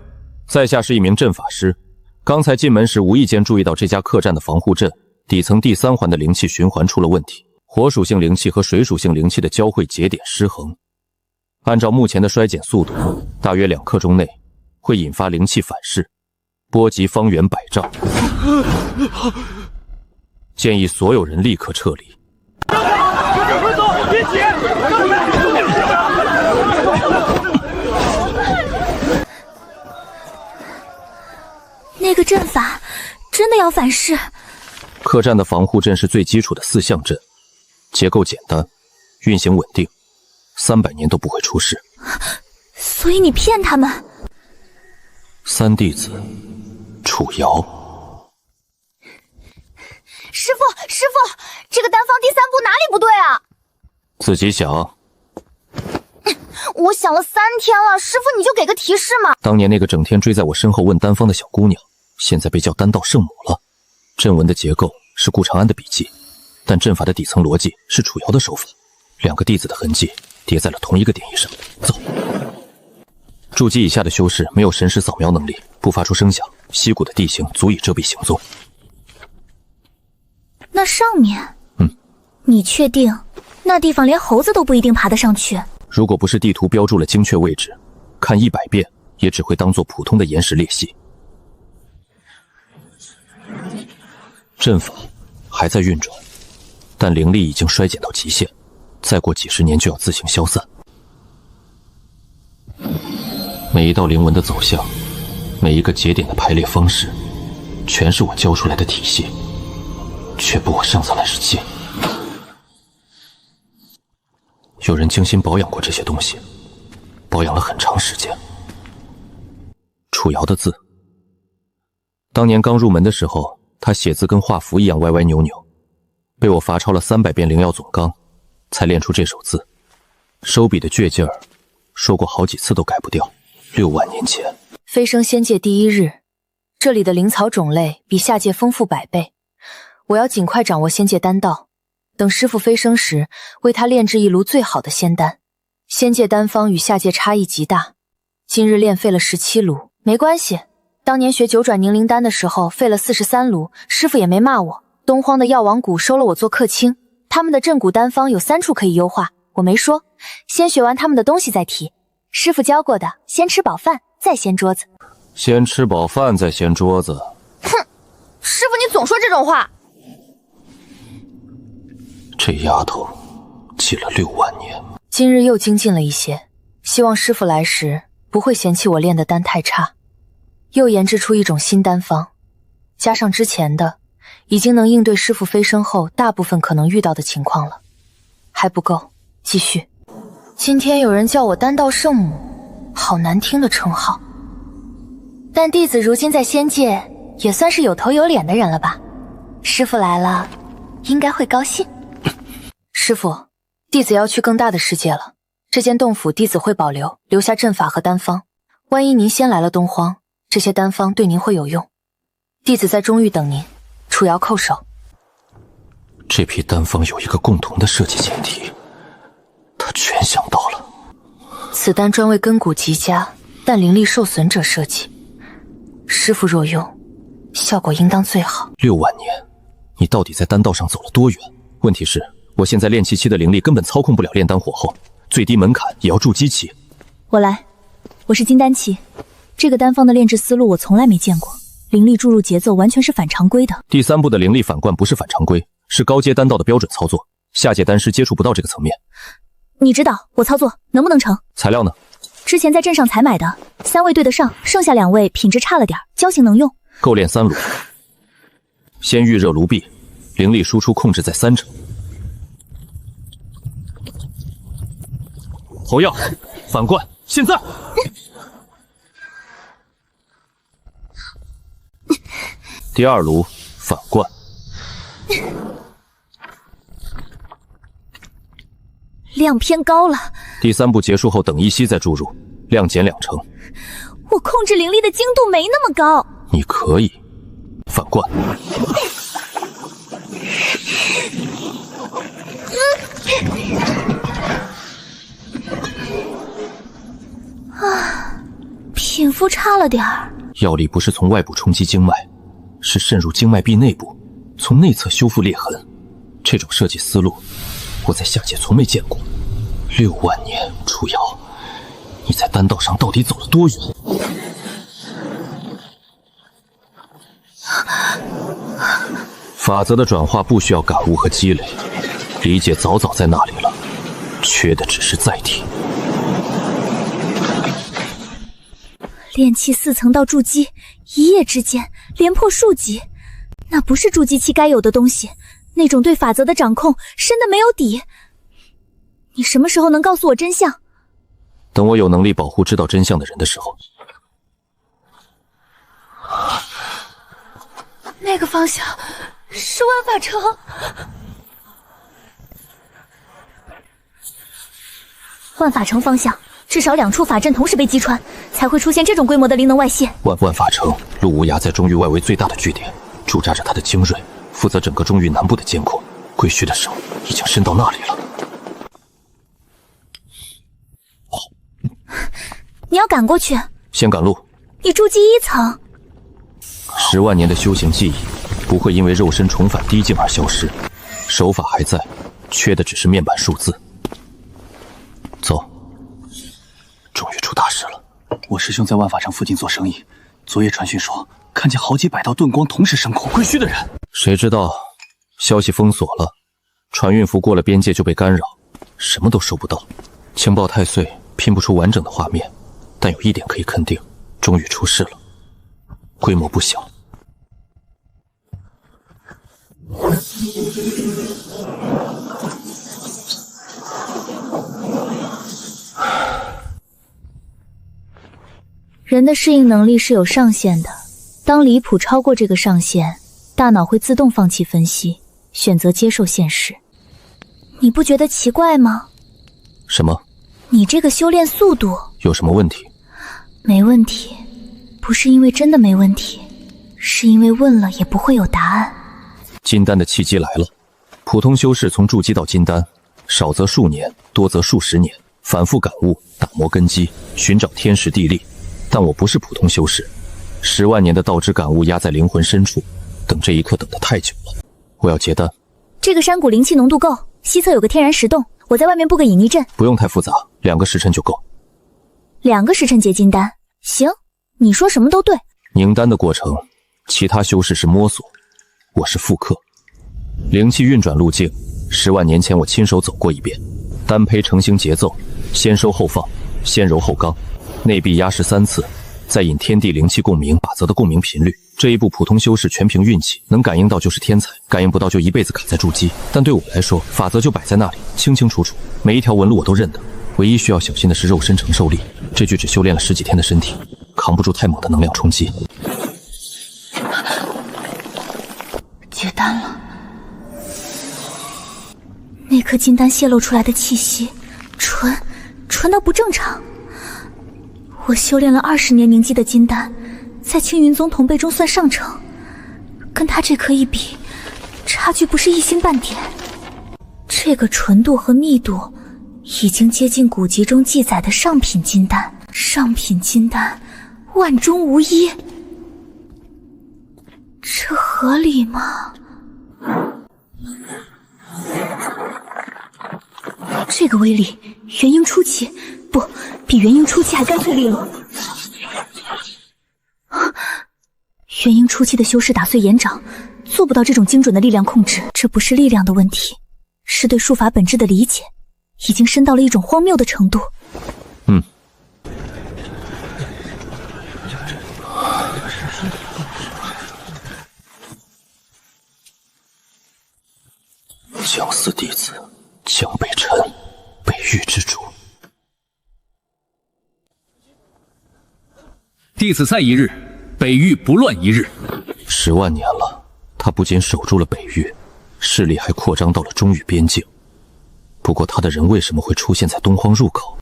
在下是一名阵法师，刚才进门时无意间注意到这家客栈的防护阵底层第3环的灵气循环出了问题，火属性灵气和水属性灵气的交汇节点失衡。按照目前的衰减速度，大约2刻钟内会引发灵气反噬，波及方圆100丈。建议所有人立刻撤离。快走，别急！那个阵法真的要反噬？客栈的防护阵是最基础的4象阵，结构简单，运行稳定，300年都不会出事。所以你骗他们？3弟子，楚瑶。师傅，这个丹方第3步哪里不对啊？自己想。我想了3天了，师傅你就给个提示嘛。当年那个整天追在我身后问丹方的小姑娘，现在被叫丹道圣母了。阵纹的结构是顾长安的笔记，但阵法的底层逻辑是楚瑶的手法。2个弟子的痕迹叠在了同一个点印上。走。筑基以下的修士没有神识扫描能力，不发出声响，溪谷的地形足以遮蔽行踪。那上面，你确定那地方连猴子都不一定爬得上去？如果不是地图标注了精确位置，看100遍也只会当做普通的岩石裂隙。阵法还在运转，但灵力已经衰减到极限，再过几十年就要自行消散。每一道灵纹的走向，每一个节点的排列方式，全是我教出来的体系，却不我上层来是剑。有人精心保养过这些东西，保养了很长时间。楚瑶的字，当年刚入门的时候，他写字跟画符一样歪歪扭扭，被我罚抄了300遍灵药总纲，才练出这手字。收笔的倔劲儿，说过好几次都改不掉。6万年前，飞升仙界第1日，这里的灵草种类比下界丰富100倍。我要尽快掌握仙界丹道，等师父飞升时，为他炼制一炉最好的仙丹。仙界丹方与下界差异极大，今日炼废了17炉，没关系。当年学9转凝灵丹的时候，废了43炉，师父也没骂我。东荒的药王谷收了我做客卿，他们的镇谷丹方有3处可以优化，我没说，先学完他们的东西再提。师父教过的，先吃饱饭再掀桌子。先吃饱饭再掀桌子。哼，师父你总说这种话。这丫头记了6万年，今日又精进了一些，希望师父来时不会嫌弃我炼的丹太差。又研制出一种新丹方，加上之前的，已经能应对师父飞升后大部分可能遇到的情况了。还不够，继续。今天有人叫我丹道圣母，好难听的称号。但弟子如今在仙界也算是有头有脸的人了吧？师父来了，应该会高兴。师父，弟子要去更大的世界了，这间洞府弟子会保留，留下阵法和丹方。万一您先来了东荒，这些丹方对您会有用。弟子在中域等您，楚瑶叩首。这批丹方有一个共同的设计前提，他全想到了。此丹专为根骨极佳但灵力受损者设计，师傅若用，效果应当最好。6万年，你到底在丹道上走了多远？问题是，我现在炼气期的灵力根本操控不了炼丹火候，最低门槛也要筑基期。我来，我是金丹期，这个丹方的炼制思路我从来没见过，灵力注入节奏完全是反常规的。第3步的灵力反灌不是反常规，是高阶丹道的标准操作，下界丹师接触不到这个层面。你指导我操作能不能成？材料呢？之前在镇上采买的，3位对得上，剩下2位品质差了点，胶型能用。够炼3炉。先预热炉壁，灵力输出控制在30%。侯耀，反灌，现在！第2炉反灌。量偏高了。第3步结束后等一息再注入，量减2成。我控制灵力的精度没那么高。你可以反灌。品肤差了点儿。药力不是从外部冲击经脉，是渗入经脉壁内部，从内侧修复裂痕。这种设计思路，我在下界从没见过。6万年，楚瑶，你在丹道上到底走了多远？法则的转化不需要感悟和积累，理解早早在那里了，缺的只是载体。炼气4层到筑基，一夜之间连破数级，那不是筑基期该有的东西，那种对法则的掌控深的没有底。你什么时候能告诉我真相？等我有能力保护知道真相的人的时候。那个方向是万法城。万法城方向至少2处法阵同时被击穿，才会出现这种规模的灵能外泄。万法城，陆无涯在中域外围最大的据点，驻扎着他的精锐，负责整个中域南部的监控。归墟的手已经伸到那里了。你要赶过去？先赶路。你筑基1层，10万年的修行记忆不会因为肉身重返低境而消失，手法还在，缺的只是面板数字。走，终于出大事了。我师兄在万法城附近做生意，昨夜传讯说看见好几百道遁光同时升空，归墟的人。谁知道消息封锁了，船运服过了边界就被干扰，什么都收不到。情报太碎，拼不出完整的画面，但有一点可以肯定，终于出事了，规模不小。人的适应能力是有上限的，当离谱超过这个上限，大脑会自动放弃分析，选择接受现实。你不觉得奇怪吗？什么？你这个修炼速度有什么问题？没问题，不是因为真的没问题，是因为问了也不会有答案。金丹的契机来了，普通修士从筑基到金丹，少则数年，多则数十年，反复感悟，打磨根基，寻找天时地利。但我不是普通修士，10万年的道之感悟压在灵魂深处，等这一刻等得太久了。我要结丹。这个山谷灵气浓度够，西侧有个天然石洞，我在外面布个隐匿阵。不用太复杂，2个时辰就够。2个时辰结金丹，行，你说什么都对。凝丹的过程，其他修士是摸索，我是复刻。灵气运转路径，10万年前我亲手走过一遍。丹胚成型节奏，先收后放，先柔后刚，内壁压实3次，再引天地灵气共鸣法则的共鸣频率。这一步普通修士全凭运气，能感应到就是天才，感应不到就一辈子卡在筑基。但对我来说，法则就摆在那里，清清楚楚，每一条纹路我都认得。唯一需要小心的是肉身承受力，这具只修炼了10几天的身体，扛不住太猛的能量冲击。结丹了。那颗金丹泄露出来的气息，纯到不正常。我修炼了20年凝积的金丹，在青云宗同辈中算上乘，跟他这颗一比，差差距不是一星半点。这个纯度和密度已经接近古籍中记载的上品金丹。上品金丹，万中无一，这合理吗？这个威力，元婴初期，不，比元婴初期还干脆利落。元婴初期的修士打碎岩掌，做不到这种精准的力量控制。这不是力量的问题，是对术法本质的理解已经深到了一种荒谬的程度。江寺弟子江北辰，北域之主。弟子在一日，北域不乱一日。10万年了，他不仅守住了北域，势力还扩张到了中域边境。不过他的人为什么会出现在东荒入口？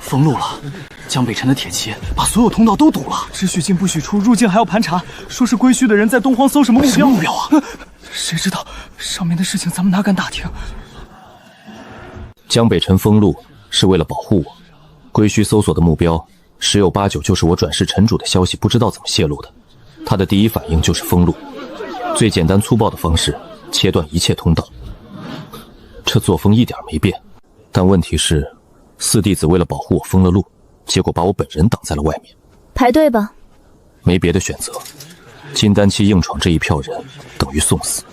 封路了，江北辰的铁骑把所有通道都堵了，只许进不许出，入境还要盘查。说是归墟的人在东荒搜什么目标？什么目标啊？谁知道？上面的事情咱们哪敢打听？江北辰封路是为了保护我，归墟搜索的目标十有八九就是我转世尘主的消息，不知道怎么泄露的。他的第一反应就是封路，最简单粗暴的方式，切断一切通道。这作风一点没变，但问题是，四弟子为了保护我封了路，结果把我本人挡在了外面。排队吧。没别的选择，金丹期硬闯这一票人，等于送死。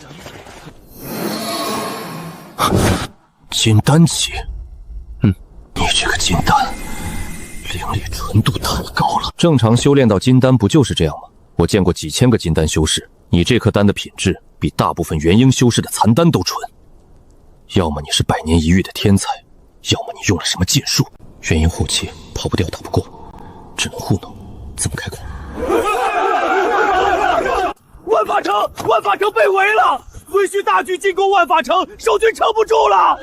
金丹期，你这个金丹，灵力纯度太高了。正常修炼到金丹不就是这样吗？我见过几千个金丹修士，你这颗丹的品质比大部分元婴修士的残丹都纯。要么你是100年一遇的天才，要么你用了什么禁术。元婴后期跑不掉打不过，只能糊弄。怎么开口？万法城，万法城被围了！归墟大军进攻万法城，守军撑不住了！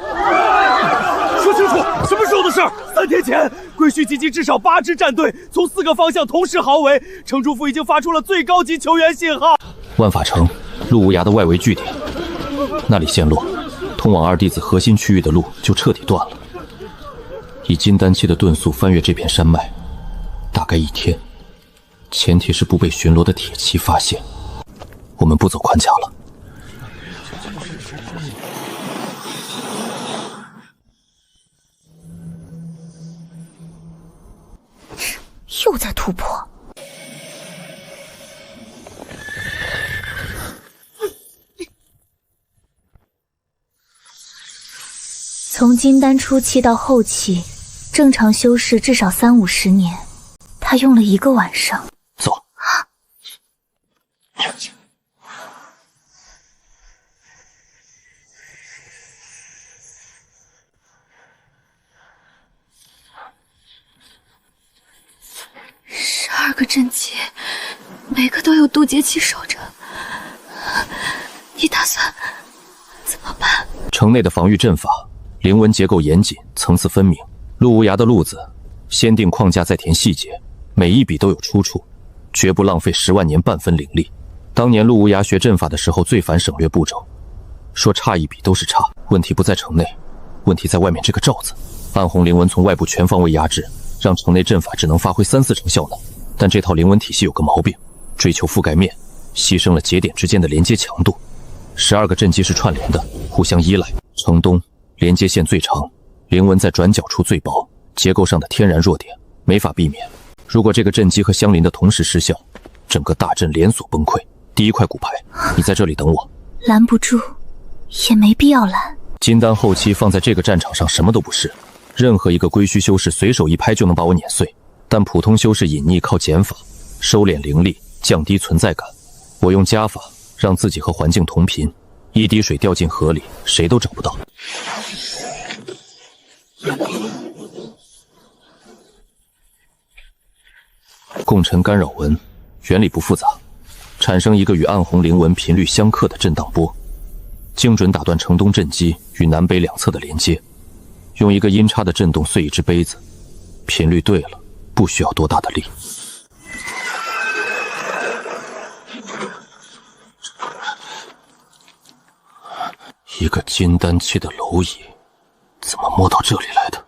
说清楚，什么时候的事儿？3天前，归墟集结至少8支战队，从4个方向同时豪围。城主府已经发出了最高级求援信号。万法城，陆无涯的外围据点，那里陷落，通往二弟子核心区域的路就彻底断了。以金丹期的遁速翻越这片山脉，大概1天，前提是不被巡逻的铁骑发现。我们不走宽甲了。又在突破。从金丹初期到后期，正常修士至少30-50年，他用了1个晚上。走。12个阵旗，每个都有渡劫期守着，你打算怎么办？城内的防御阵法，灵纹结构严谨，层次分明。陆无涯的路子，先定框架，再填细节，每一笔都有出处，绝不浪费10万年半分灵力。当年陆无涯学阵法的时候，最烦省略步骤，说差一笔都是差。问题不在城内，问题在外面这个罩子。暗红灵纹从外部全方位压制，让城内阵法只能发挥3-4成效能。但这套灵纹体系有个毛病，追求覆盖面，牺牲了节点之间的连接强度。12个阵基是串联的，互相依赖。城东连接线最长，灵纹在转角处最薄，结构上的天然弱点没法避免。如果这个阵基和相邻的同时失效，整个大阵连锁崩溃。第一块骨牌，你在这里等我。拦不住，也没必要拦。金丹后期放在这个战场上什么都不是，任何一个归墟修士随手一拍就能把我碾碎。但普通修士隐匿靠减法，收敛灵力，降低存在感。我用加法让自己和环境同频，一滴水掉进河里，谁都找不到。共振干扰纹原理不复杂，产生一个与暗红灵纹频率相克的震荡波，精准打断城东阵基与南北两侧的连接，用一个音差的震动碎一只杯子，频率对了，不需要多大的力。一个金丹期的蝼蚁，怎么摸到这里来的？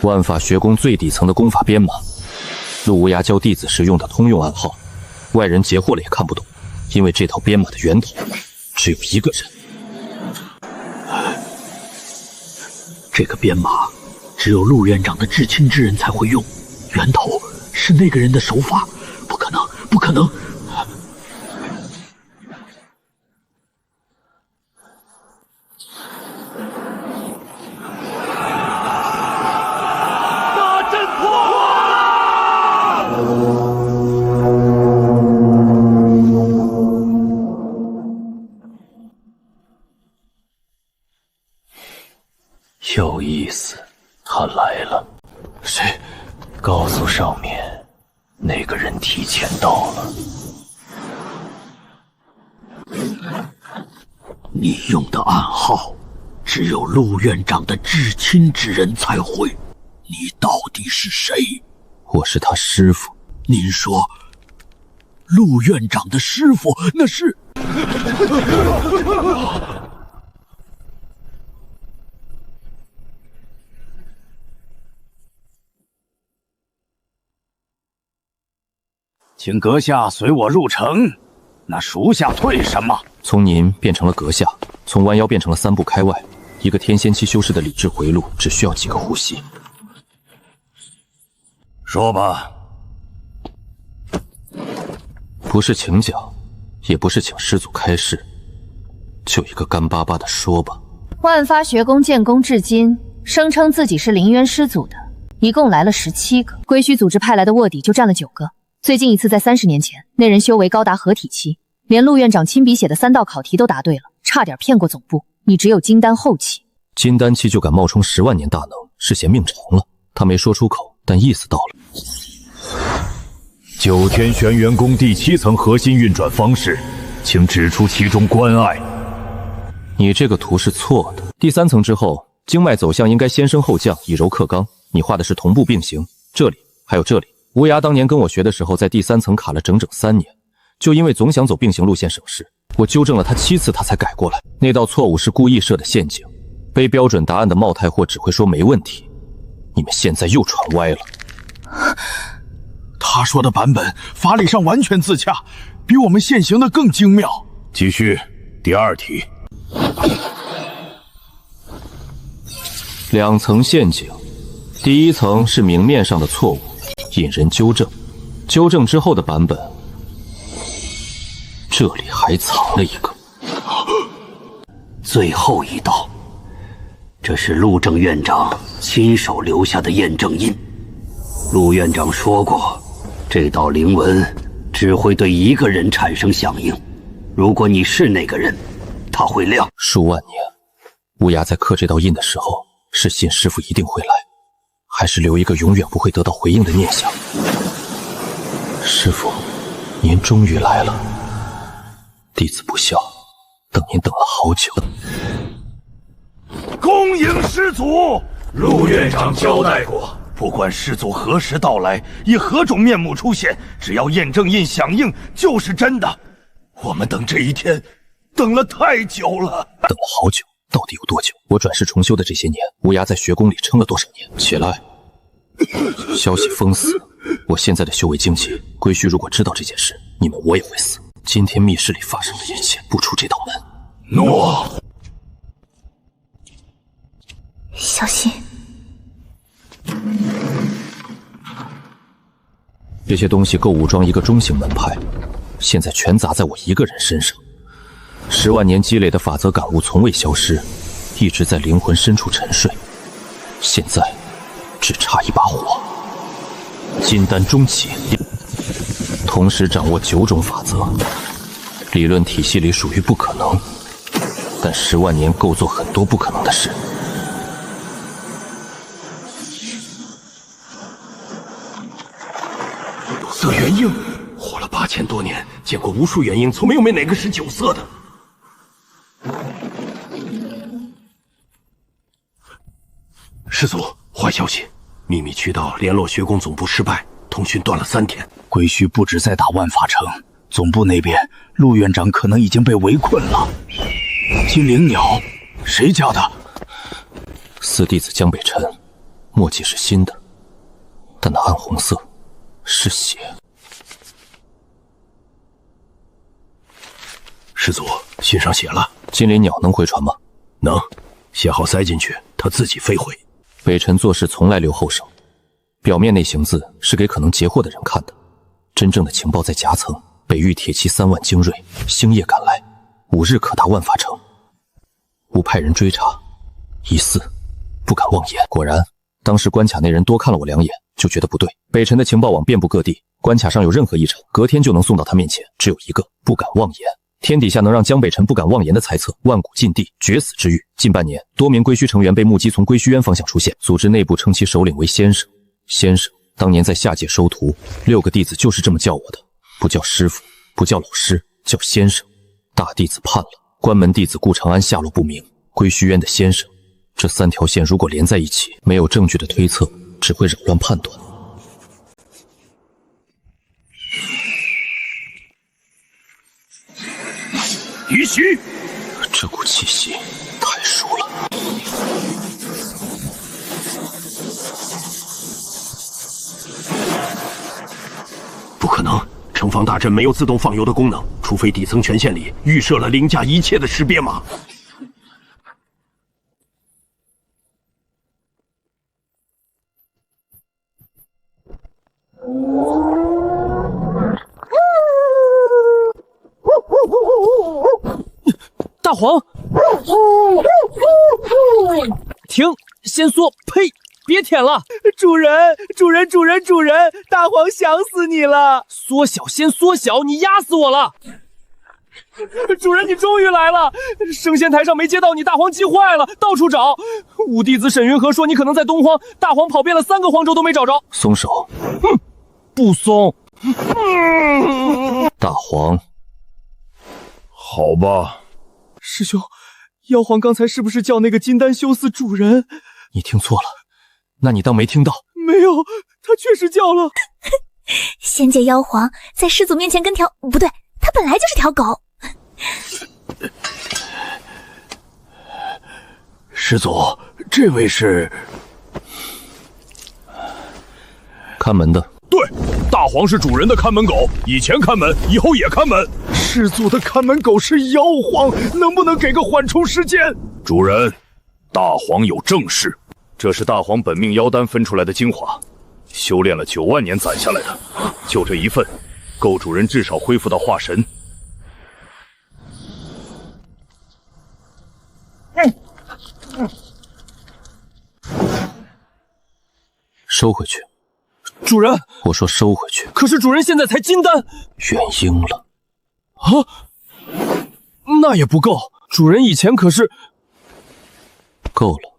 万法学宫最底层的功法编码，陆无涯教弟子时用的通用暗号，外人截获了也看不懂，因为这套编码的源头只有一个人。这个编码只有陆院长的至亲之人才会用，源头是那个人的手法，不可能，不可能！大阵破了！有意思，他来了。谁？告诉上面，那个人提前到了。你用的暗号，只有陆院长的至亲之人才会。你到底是谁？我是他师父。您说，陆院长的师父那是？请阁下随我入城。那属下退什么？从您变成了阁下，从弯腰变成了3步开外。一个天仙期修士的理智回路，只需要几个呼吸。说吧。不是请讲，也不是请师祖开示，就一个干巴巴的说吧。万发学宫建功至今，声称自己是凌渊师祖的，一共来了17个，归墟组织派来的卧底就占了9个。最近一次在30年前，那人修为高达合体期，连陆院长亲笔写的3道考题都答对了，差点骗过总部。你只有金丹后期，金丹期就敢冒充10万年大能，是嫌命长了。他没说出口，但意思到了。9天玄元宫第7层核心运转方式，请指出其中关隘。你这个图是错的。第3层之后，经脉走向应该先升后降，以柔克刚。你画的是同步并行，这里还有这里。无涯当年跟我学的时候，在第3层卡了整整3年，就因为总想走并行路线省事。我纠正了他7次，他才改过来。那道错误是故意设的陷阱，背标准答案的冒太货只会说没问题。你们现在又传歪了。他说的版本法理上完全自洽，比我们现行的更精妙。继续，第2题。2层陷阱，第1层是明面上的错误，引人纠正。纠正之后的版本，这里还藏了一个。最后一道，这是陆正院长亲手留下的验证印。陆院长说过，这道灵文只会对一个人产生响应，如果你是那个人，它会亮。数万年，乌鸦在刻这道印的时候，是信师父一定会来，还是留一个永远不会得到回应的念想？师父，您终于来了，弟子不孝，等您等了好久。恭迎师祖！陆院长交代过，不管师祖何时到来，以何种面目出现，只要验证印响应，就是真的。我们等这一天，等了太久了。等了好久，到底有多久？我转世重修的这些年，无涯在学宫里撑了多少年？起来！消息封死，我现在的修为境界，归墟如果知道这件事，你们我也会死。今天密室里发生的一切，不出这道门。诺。小心。这些东西够武装一个中型门派，现在全砸在我一个人身上。10万年积累的法则感悟从未消失，一直在灵魂深处沉睡。现在只差一把火。金丹中期，同时掌握9种法则，理论体系里属于不可能，但10万年够做很多不可能的事。色元婴，活了8 8000多年，见过无数元婴，从没有哪个是酒色的。师祖，坏消息，秘密渠道联络学宫总部失败，通讯断了3天。归墟不止在打万法城，总部那边陆院长可能已经被围困了。金灵鸟，谁家的？四弟子江北辰，墨迹是新的，但那暗红色是血。师祖，信上写了，金鳞鸟能回传吗？能，写好塞进去，它自己飞回。北辰做事从来留后手，表面那行字是给可能截获的人看的，真正的情报在夹层。北域铁骑3万精锐，星夜赶来，5日可达万法城。吾派人追查，疑似，不敢妄言。果然，当时关卡那人多看了我2眼，就觉得不对。北辰的情报网遍布各地，关卡上有任何异常，隔天就能送到他面前。只有一个，不敢妄言。天底下能让江北辰不敢妄言的猜测，万古禁地，绝死之域。近半年，多名归墟成员被目击从归墟渊方向出现，组织内部称其首领为先生。先生当年在下界收徒，6个弟子就是这么叫我的，不叫师傅，不叫老师，叫先生。大弟子叛了，关门弟子顾长安下落不明，归墟渊的先生，这3条线如果连在一起，没有证据的推测只会扰乱判断。于西，这股气息太熟了。不可能，城防大阵没有自动放油的功能，除非底层权限里预设了凌驾一切的识别码。大黄，停！先缩！呸！别舔了！主人，大黄想死你了！缩小，先缩小！你压死我了！主人，你终于来了！升仙台上没接到你，大黄急坏了，到处找。五弟子沈云和说你可能在东荒，大黄跑遍了3个荒州都没找着。松手！不松！大黄，好吧。师兄，妖皇刚才是不是叫那个金丹修斯主人？你听错了，那你当没听到？没有，他确实叫了。仙界妖皇在师祖面前跟不对，他本来就是条狗。师祖，这位是看门的。对，大黄是主人的看门狗，以前看门，以后也看门。师祖的看门狗是妖皇，能不能给个缓冲时间？主人，大黄有正事，这是大黄本命妖丹分出来的精华，修炼了9万年攒下来的，就这一份，够主人至少恢复到化神。收回去。主人，我说收回去。可是主人现在才金丹，元婴了。啊，那也不够。主人以前可是……够了，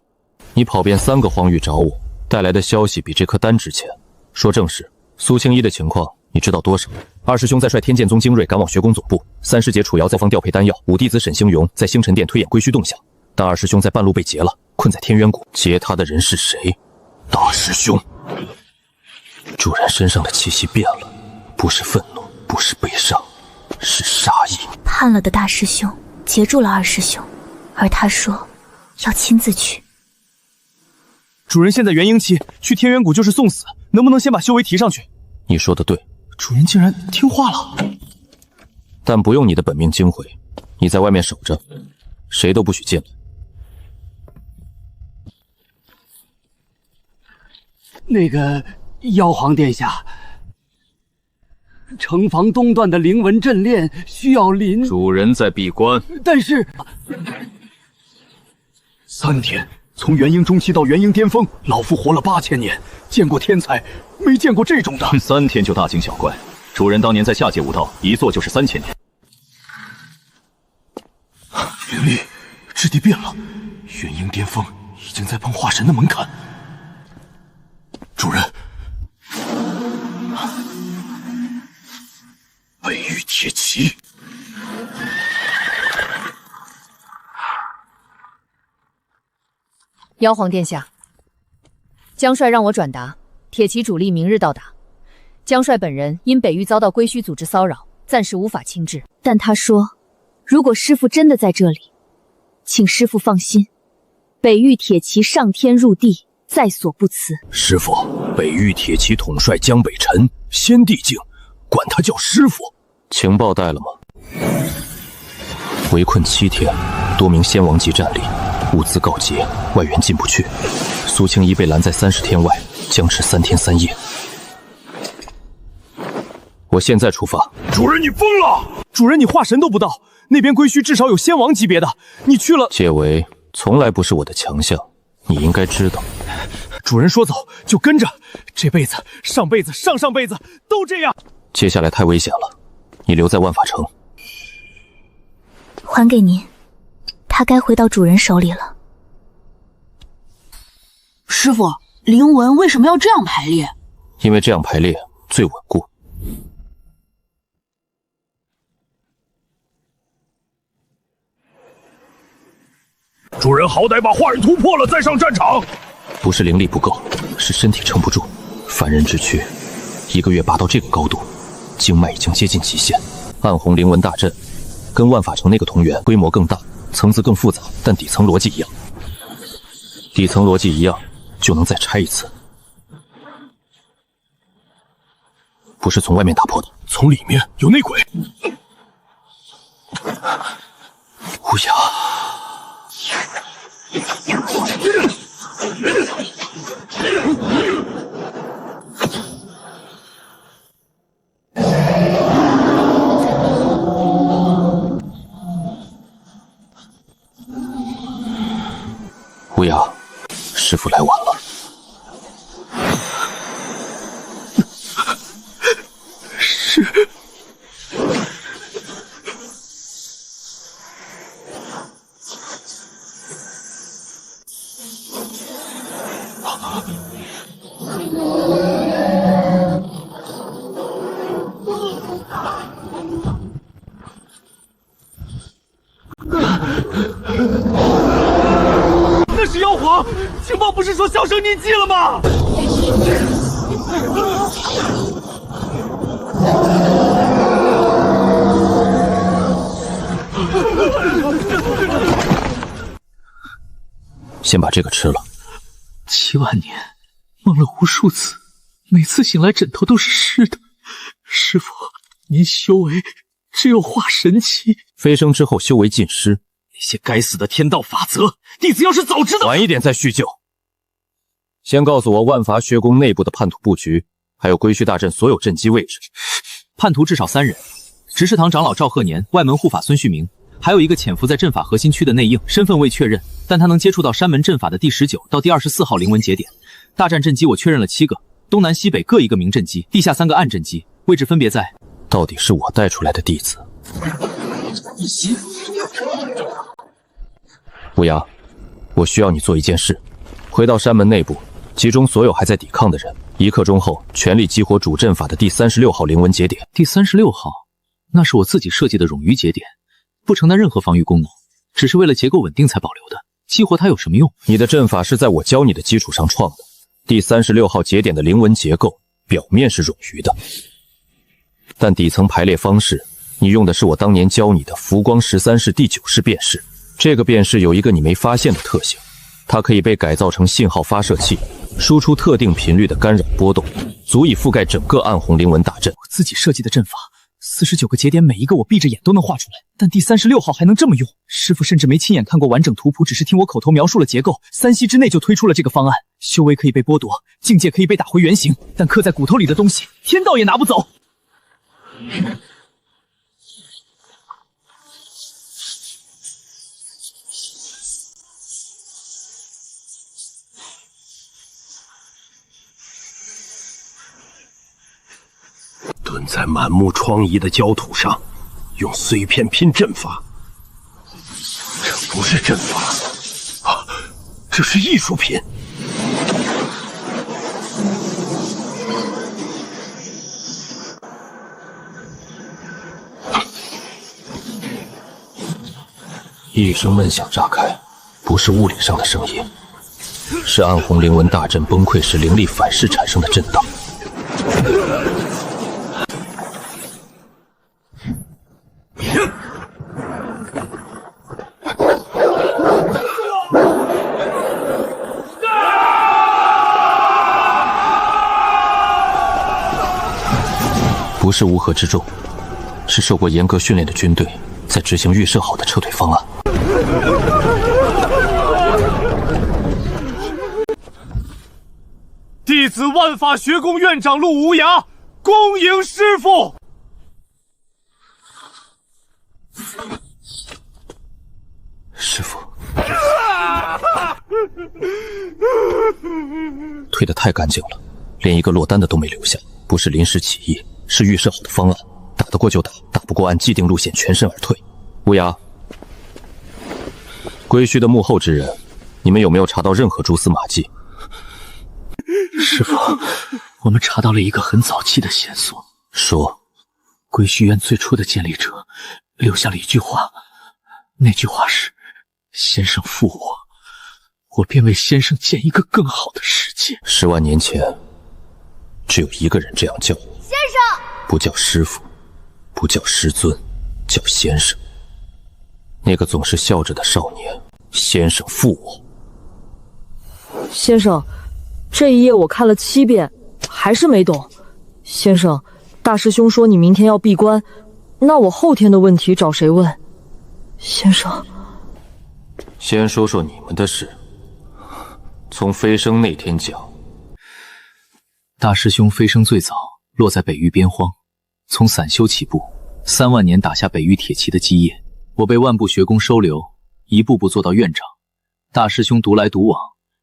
你跑遍3个荒域找我，带来的消息比这颗丹值钱。说正事，苏青衣的情况你知道多少？二师兄在率天剑宗精锐赶往学宫总部，三师姐楚瑶在方调配丹药，五弟子沈星勇在星辰殿推演归墟动向，但二师兄在半路被劫了，困在天渊谷。劫他的人是谁？大师兄。主人身上的气息变了，不是愤怒，不是悲伤，是杀意。叛了的大师兄截住了二师兄，而他说要亲自去。主人现在元婴期，去天渊谷就是送死，能不能先把修为提上去？你说的对，主人竟然听话了。但不用你的本命精回，你在外面守着，谁都不许进来。那个妖皇殿下，城防东段的灵纹阵链需要临主人在闭关，但是3天，从元婴中期到元婴巅峰，老夫活了8000年，见过天才，没见过这种的。3天就大惊小怪，主人当年在下界武道，一坐就是3000年。灵力，质地变了，元婴巅峰已经在碰化神的门槛。主人，妖皇殿下，江帅让我转达，铁骑主力明日到达。江帅本人因北域遭到归墟组织骚扰，暂时无法亲至。但他说，如果师父真的在这里，请师父放心，北域铁骑上天入地，在所不辞。师父，北域铁骑统帅江北辰，先帝境，管他叫师父。情报带了吗？围困7天，多名仙王级战力，物资告急，外援进不去。苏青衣被拦在30天外，僵持3天3夜。我现在出发。主人，你疯了！主人，你化神都不到，那边归墟至少有仙王级别的，你去了。解围从来不是我的强项，你应该知道。主人说走就跟着，这辈子、上辈子、上上辈子都这样。接下来太危险了，你留在万法城。还给您，他该回到主人手里了。师父，灵纹为什么要这样排列？因为这样排列最稳固。主人好歹把化人突破了再上战场。不是灵力不够，是身体撑不住。凡人之躯，1个月拔到这个高度，经脉已经接近极限。暗红灵纹大阵跟万法城那个同源规模更大，层次更复杂，但底层逻辑一样。底层逻辑一样，就能再拆一次。不是从外面打破的，从里面有内鬼。乌鸦。乌鸦，师父来晚了。是。那是妖皇，情报不是说销声匿迹了吗？先把这个吃了。7万年，梦了无数次，每次醒来枕头都是湿的。师父，您修为只有化神期，飞升之后修为尽失。那些该死的天道法则，弟子要是早知道……晚一点再叙旧。先告诉我万法学宫内部的叛徒布局，还有归墟大阵所有阵基位置。叛徒至少3人，执事堂长老赵鹤年，外门护法孙旭明，还有一个潜伏在阵法核心区的内应，身份未确认，但他能接触到山门阵法的第19到第24号灵纹节点。大战阵基我确认了7个，东南西北各一个明阵基，地下3个暗阵基，位置分别在……到底是我带出来的弟子。乌鸦，我需要你做一件事，回到山门内部，集中所有还在抵抗的人，1刻钟后全力激活主阵法的第36号灵纹节点。第36号，那是我自己设计的冗余节点，不承担任何防御功能，只是为了结构稳定才保留的。激活它有什么用？你的阵法是在我教你的基础上创的。第36号节点的灵纹结构表面是冗余的，但底层排列方式，你用的是我当年教你的浮光13式第9式变式。这个变式有一个你没发现的特性，它可以被改造成信号发射器，输出特定频率的干扰波动，足以覆盖整个暗红灵纹大阵。我自己设计的阵法，49个节点每一个我闭着眼都能画出来，但第36号还能这么用？师父甚至没亲眼看过完整图谱，只是听我口头描述了结构，3息之内就推出了这个方案。修为可以被剥夺，境界可以被打回原形，但刻在骨头里的东西，天道也拿不走。蹲在满目疮痍的焦土上，用碎片拼阵法。这不是阵法啊，这是艺术品。一声闷响炸开，不是物理上的声音，是暗红灵纹大阵崩溃时灵力反噬产生的震荡。不是乌合之众，是受过严格训练的军队在执行预设好的撤退方案。弟子万法学宫院长陆无涯恭迎师父。师父，退得太干净了，连一个落单的都没留下。不是临时起意，是预设好的方案，打得过就打，打不过按既定路线全身而退。乌鸦，归墟的幕后之人，你们有没有查到任何蛛丝马迹？师父，我们查到了一个很早期的线索。说，归墟院最初的建立者留下了一句话，那句话是：先生负我，我便为先生建一个更好的世界。10万年前，只有一个人这样叫我，先生，不叫师父，不叫师尊，叫先生。那个总是笑着的少年，先生负我。先生，这一页我看了7遍，还是没懂。先生，大师兄说你明天要闭关，那我后天的问题找谁问？先生，先说说你们的事，从飞升那天讲。大师兄飞升最早落在北域边荒，从散修起步，3万年打下北域铁骑的基业。我被万部学宫收留，一步步做到院长。大师兄独来独往，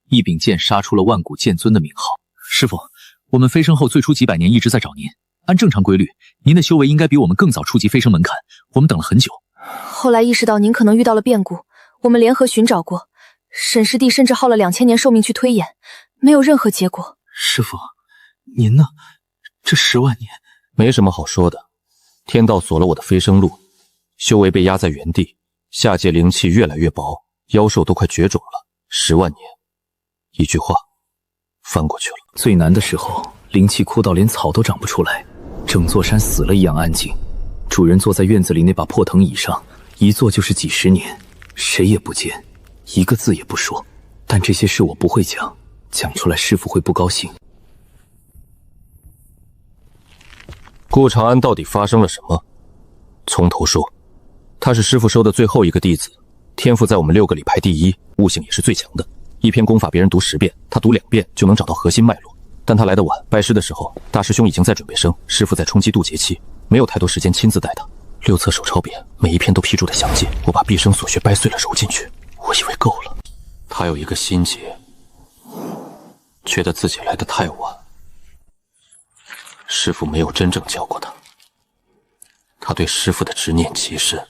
一柄剑杀出了万古剑尊的名号。师父，我们飞升后最初几百年一直在找您，按正常规律，您的修为应该比我们更早触及飞升门槛，我们等了很久。后来意识到您可能遇到了变故，我们联合寻找过，沈师弟甚至耗了2000年寿命去推演，没有任何结果。师父，您呢？这10万年没什么好说的，天道锁了我的飞升路，修为被压在原地，下界灵气越来越薄，妖兽都快绝种了。10万年，一句话，翻过去了。最难的时候，灵气枯到连草都长不出来，整座山死了一样安静。主人坐在院子里那把破藤椅上，一坐就是几10年，谁也不见，一个字也不说。但这些事我不会讲，讲出来师父会不高兴。顾长安到底发生了什么？从头说。他是师父收的最后一个弟子，天赋在我们6个里排第1，悟性也是最强的。一篇功法别人读10遍，他读2遍就能找到核心脉络。但他来得晚，拜师的时候，大师兄已经在准备升，师父在冲击渡劫期，没有太多时间亲自带他。6册手抄本，每一篇都批注的详尽，我把毕生所学掰碎了揉进去，我以为够了。他有一个心结，觉得自己来得太晚，师父没有真正教过他。他对师父的执念极深，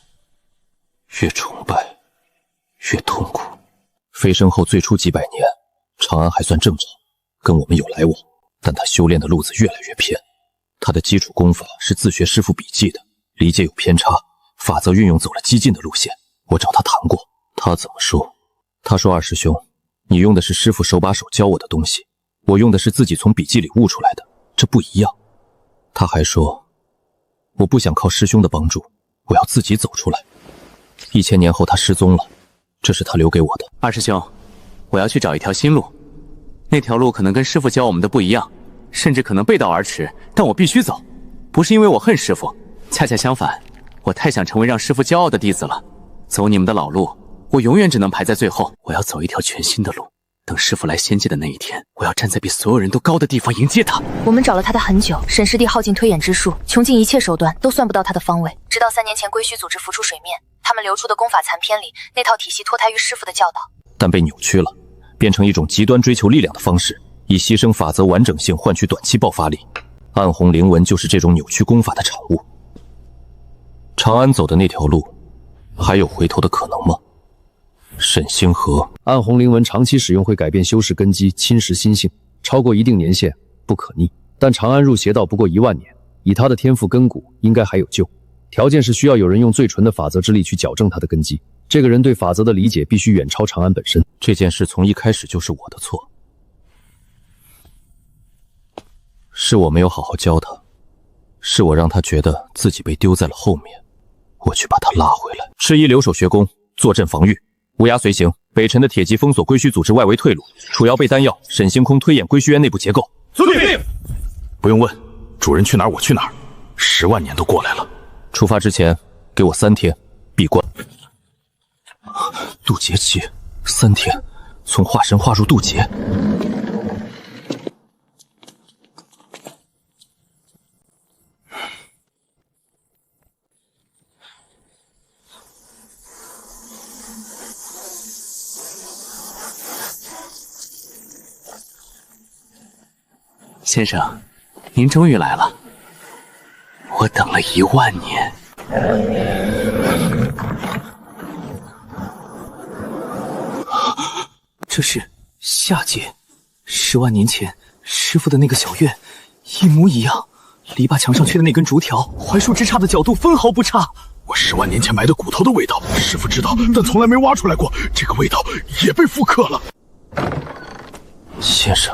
越崇拜越痛苦。飞升后最初几百年，长安还算正常，跟我们有来往，但他修炼的路子越来越偏。他的基础功法是自学师父笔记的，理解有偏差，法则运用走了激进的路线。我找他谈过，他怎么说？他说：“二师兄，你用的是师父手把手教我的东西，我用的是自己从笔记里悟出来的，这不一样。”他还说：“我不想靠师兄的帮助，我要自己走出来。”1000年后他失踪了，这是他留给我的。二师兄，我要去找一条新路，那条路可能跟师父教我们的不一样，甚至可能背道而驰，但我必须走。不是因为我恨师父，恰恰相反，我太想成为让师父骄傲的弟子了。走你们的老路，我永远只能排在最后。我要走一条全新的路，等师父来仙界的那一天，我要站在比所有人都高的地方迎接他。我们找了他的很久，沈师弟耗尽推演之术，穷尽一切手段，都算不到他的方位。直到3年前归墟组织浮出水面，他们流出的功法残篇里，那套体系脱胎于师父的教导，但被扭曲了，变成一种极端追求力量的方式，以牺牲法则完整性换取短期爆发力。暗红灵纹就是这种扭曲功法的产物。长安走的那条路，还有回头的可能吗？沈星河，暗红灵纹长期使用会改变修士根基，侵蚀心性，超过一定年限不可逆。但长安入邪道不过1万年，以他的天赋根骨，应该还有救。条件是需要有人用最纯的法则之力去矫正他的根基。这个人对法则的理解必须远超长安本身。这件事从一开始就是我的错，是我没有好好教他，是我让他觉得自己被丢在了后面，我去把他拉回来。赤衣留守学宫，坐镇防御，乌鸦随行。北辰的铁骑封锁归墟组织外围退路，楚瑶备丹药，沈星空推演归墟渊内部结构。遵命。不用问，主人去哪儿我去哪儿。10万年都过来了，出发之前给我3天闭关。渡劫期3天，从化神化入渡劫。先生，您终于来了，我等了1万年。这是下界，10万年前师傅的那个小院，一模一样。篱笆墙上缺的那根竹条，槐树枝杈的角度分毫不差。我10万年前埋的骨头的味道，师傅知道，但从来没挖出来过。这个味道也被复刻了。先生，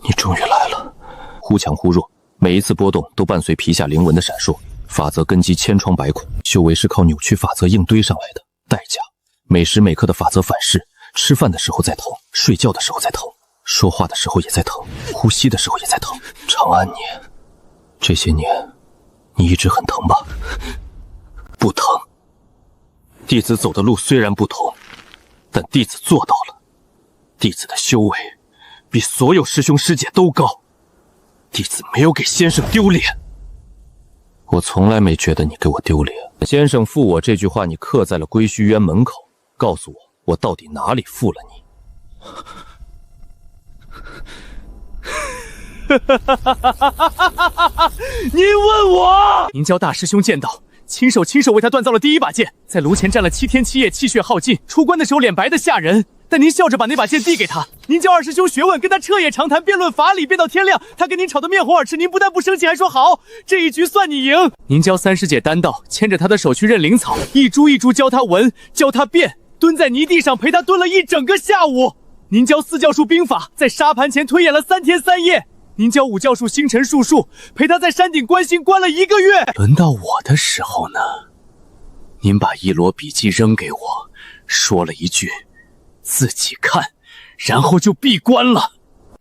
你终于来了。忽强忽弱，每一次波动都伴随皮下灵纹的闪烁。法则根基千疮百孔，修为是靠扭曲法则硬堆上来的，代价每时每刻的法则反噬。吃饭的时候在疼，睡觉的时候在疼，说话的时候也在疼，呼吸的时候也在疼。长安年，这些年你一直很疼吧？不疼。弟子走的路虽然不同，但弟子做到了。弟子的修为比所有师兄师姐都高，弟子没有给先生丢脸。我从来没觉得你给我丢脸。先生负我这句话，你刻在了归墟渊门口，告诉我到底哪里负了你？您问我？您教大师兄剑道，亲手为他锻造了第1把剑，在炉前站了7天7夜，气血耗尽，出关的时候脸白的吓人。但您笑着把那把剑递给他，您教2师兄学问，跟他彻夜长谈，辩论法理，辩到天亮。他跟您吵得面红耳赤，您不但不生气，还说好，这一局算你赢。您教3师姐丹道，牵着他的手去认灵草，一株一株教他闻，教他辨，蹲在泥地上陪他蹲了1整个下午。您教4教术兵法，在沙盘前推演了3天3夜。您教5教术星辰术，陪他在山顶观星观了1个月。轮到我的时候呢，您把1摞笔记扔给我，说了一句自己看，然后就闭关了。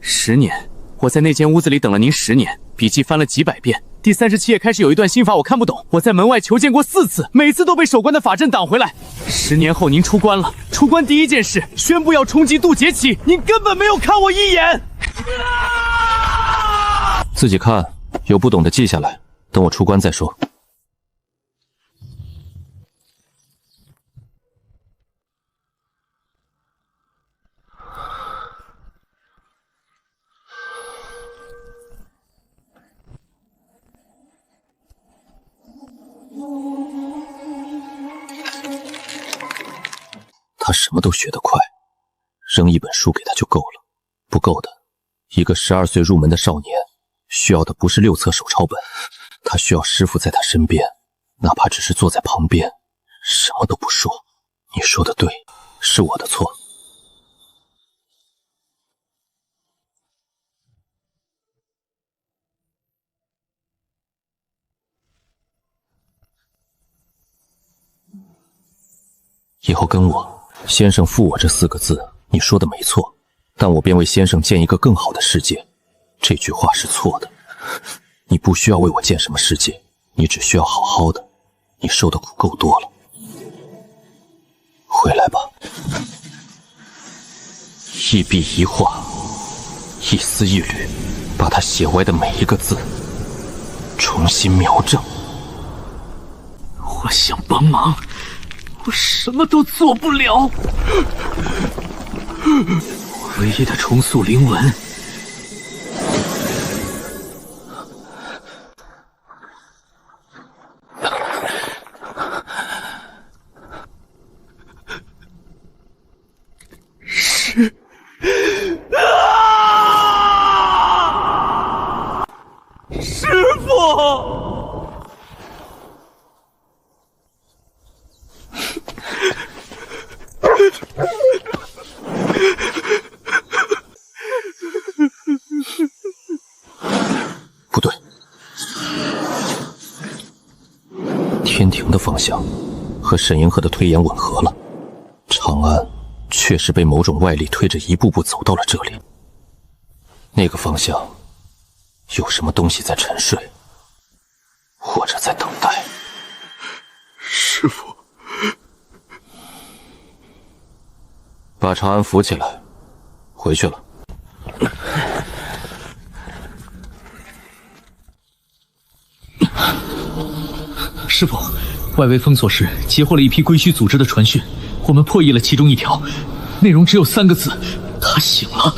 10年，我在那间屋子里等了您10年，笔记翻了几百遍。第37页开始有一段心法我看不懂，我在门外求见过4次，每次都被守关的法阵挡回来。10年后您出关了，出关第一件事宣布要冲击渡劫期，您根本没有看我一眼。自己看，有不懂的记下来，等我出关再说。他什么都学得快，扔一本书给他就够了。不够的，一个12岁入门的少年，需要的不是6册手抄本，他需要师傅在他身边，哪怕只是坐在旁边，什么都不说。你说的对，是我的错。以后跟我，先生负我这4个字，你说的没错，但我便为先生建一个更好的世界。这句话是错的，你不需要为我建什么世界，你只需要好好的。你受的苦够多了，回来吧。一笔一画，一丝一缕，把他写歪的每一个字重新描正。我想帮忙，我什么都做不了。唯一的重塑灵纹，是师傅。亭的方向，和沈银河的推演吻合了。长安确实被某种外力推着一步步走到了这里。那个方向有什么东西在沉睡，或者在等待。师父，把长安扶起来，回去了。师傅，外围封锁时截获了一批归墟组织的传讯，我们破译了其中一条，内容只有3个字：他醒了。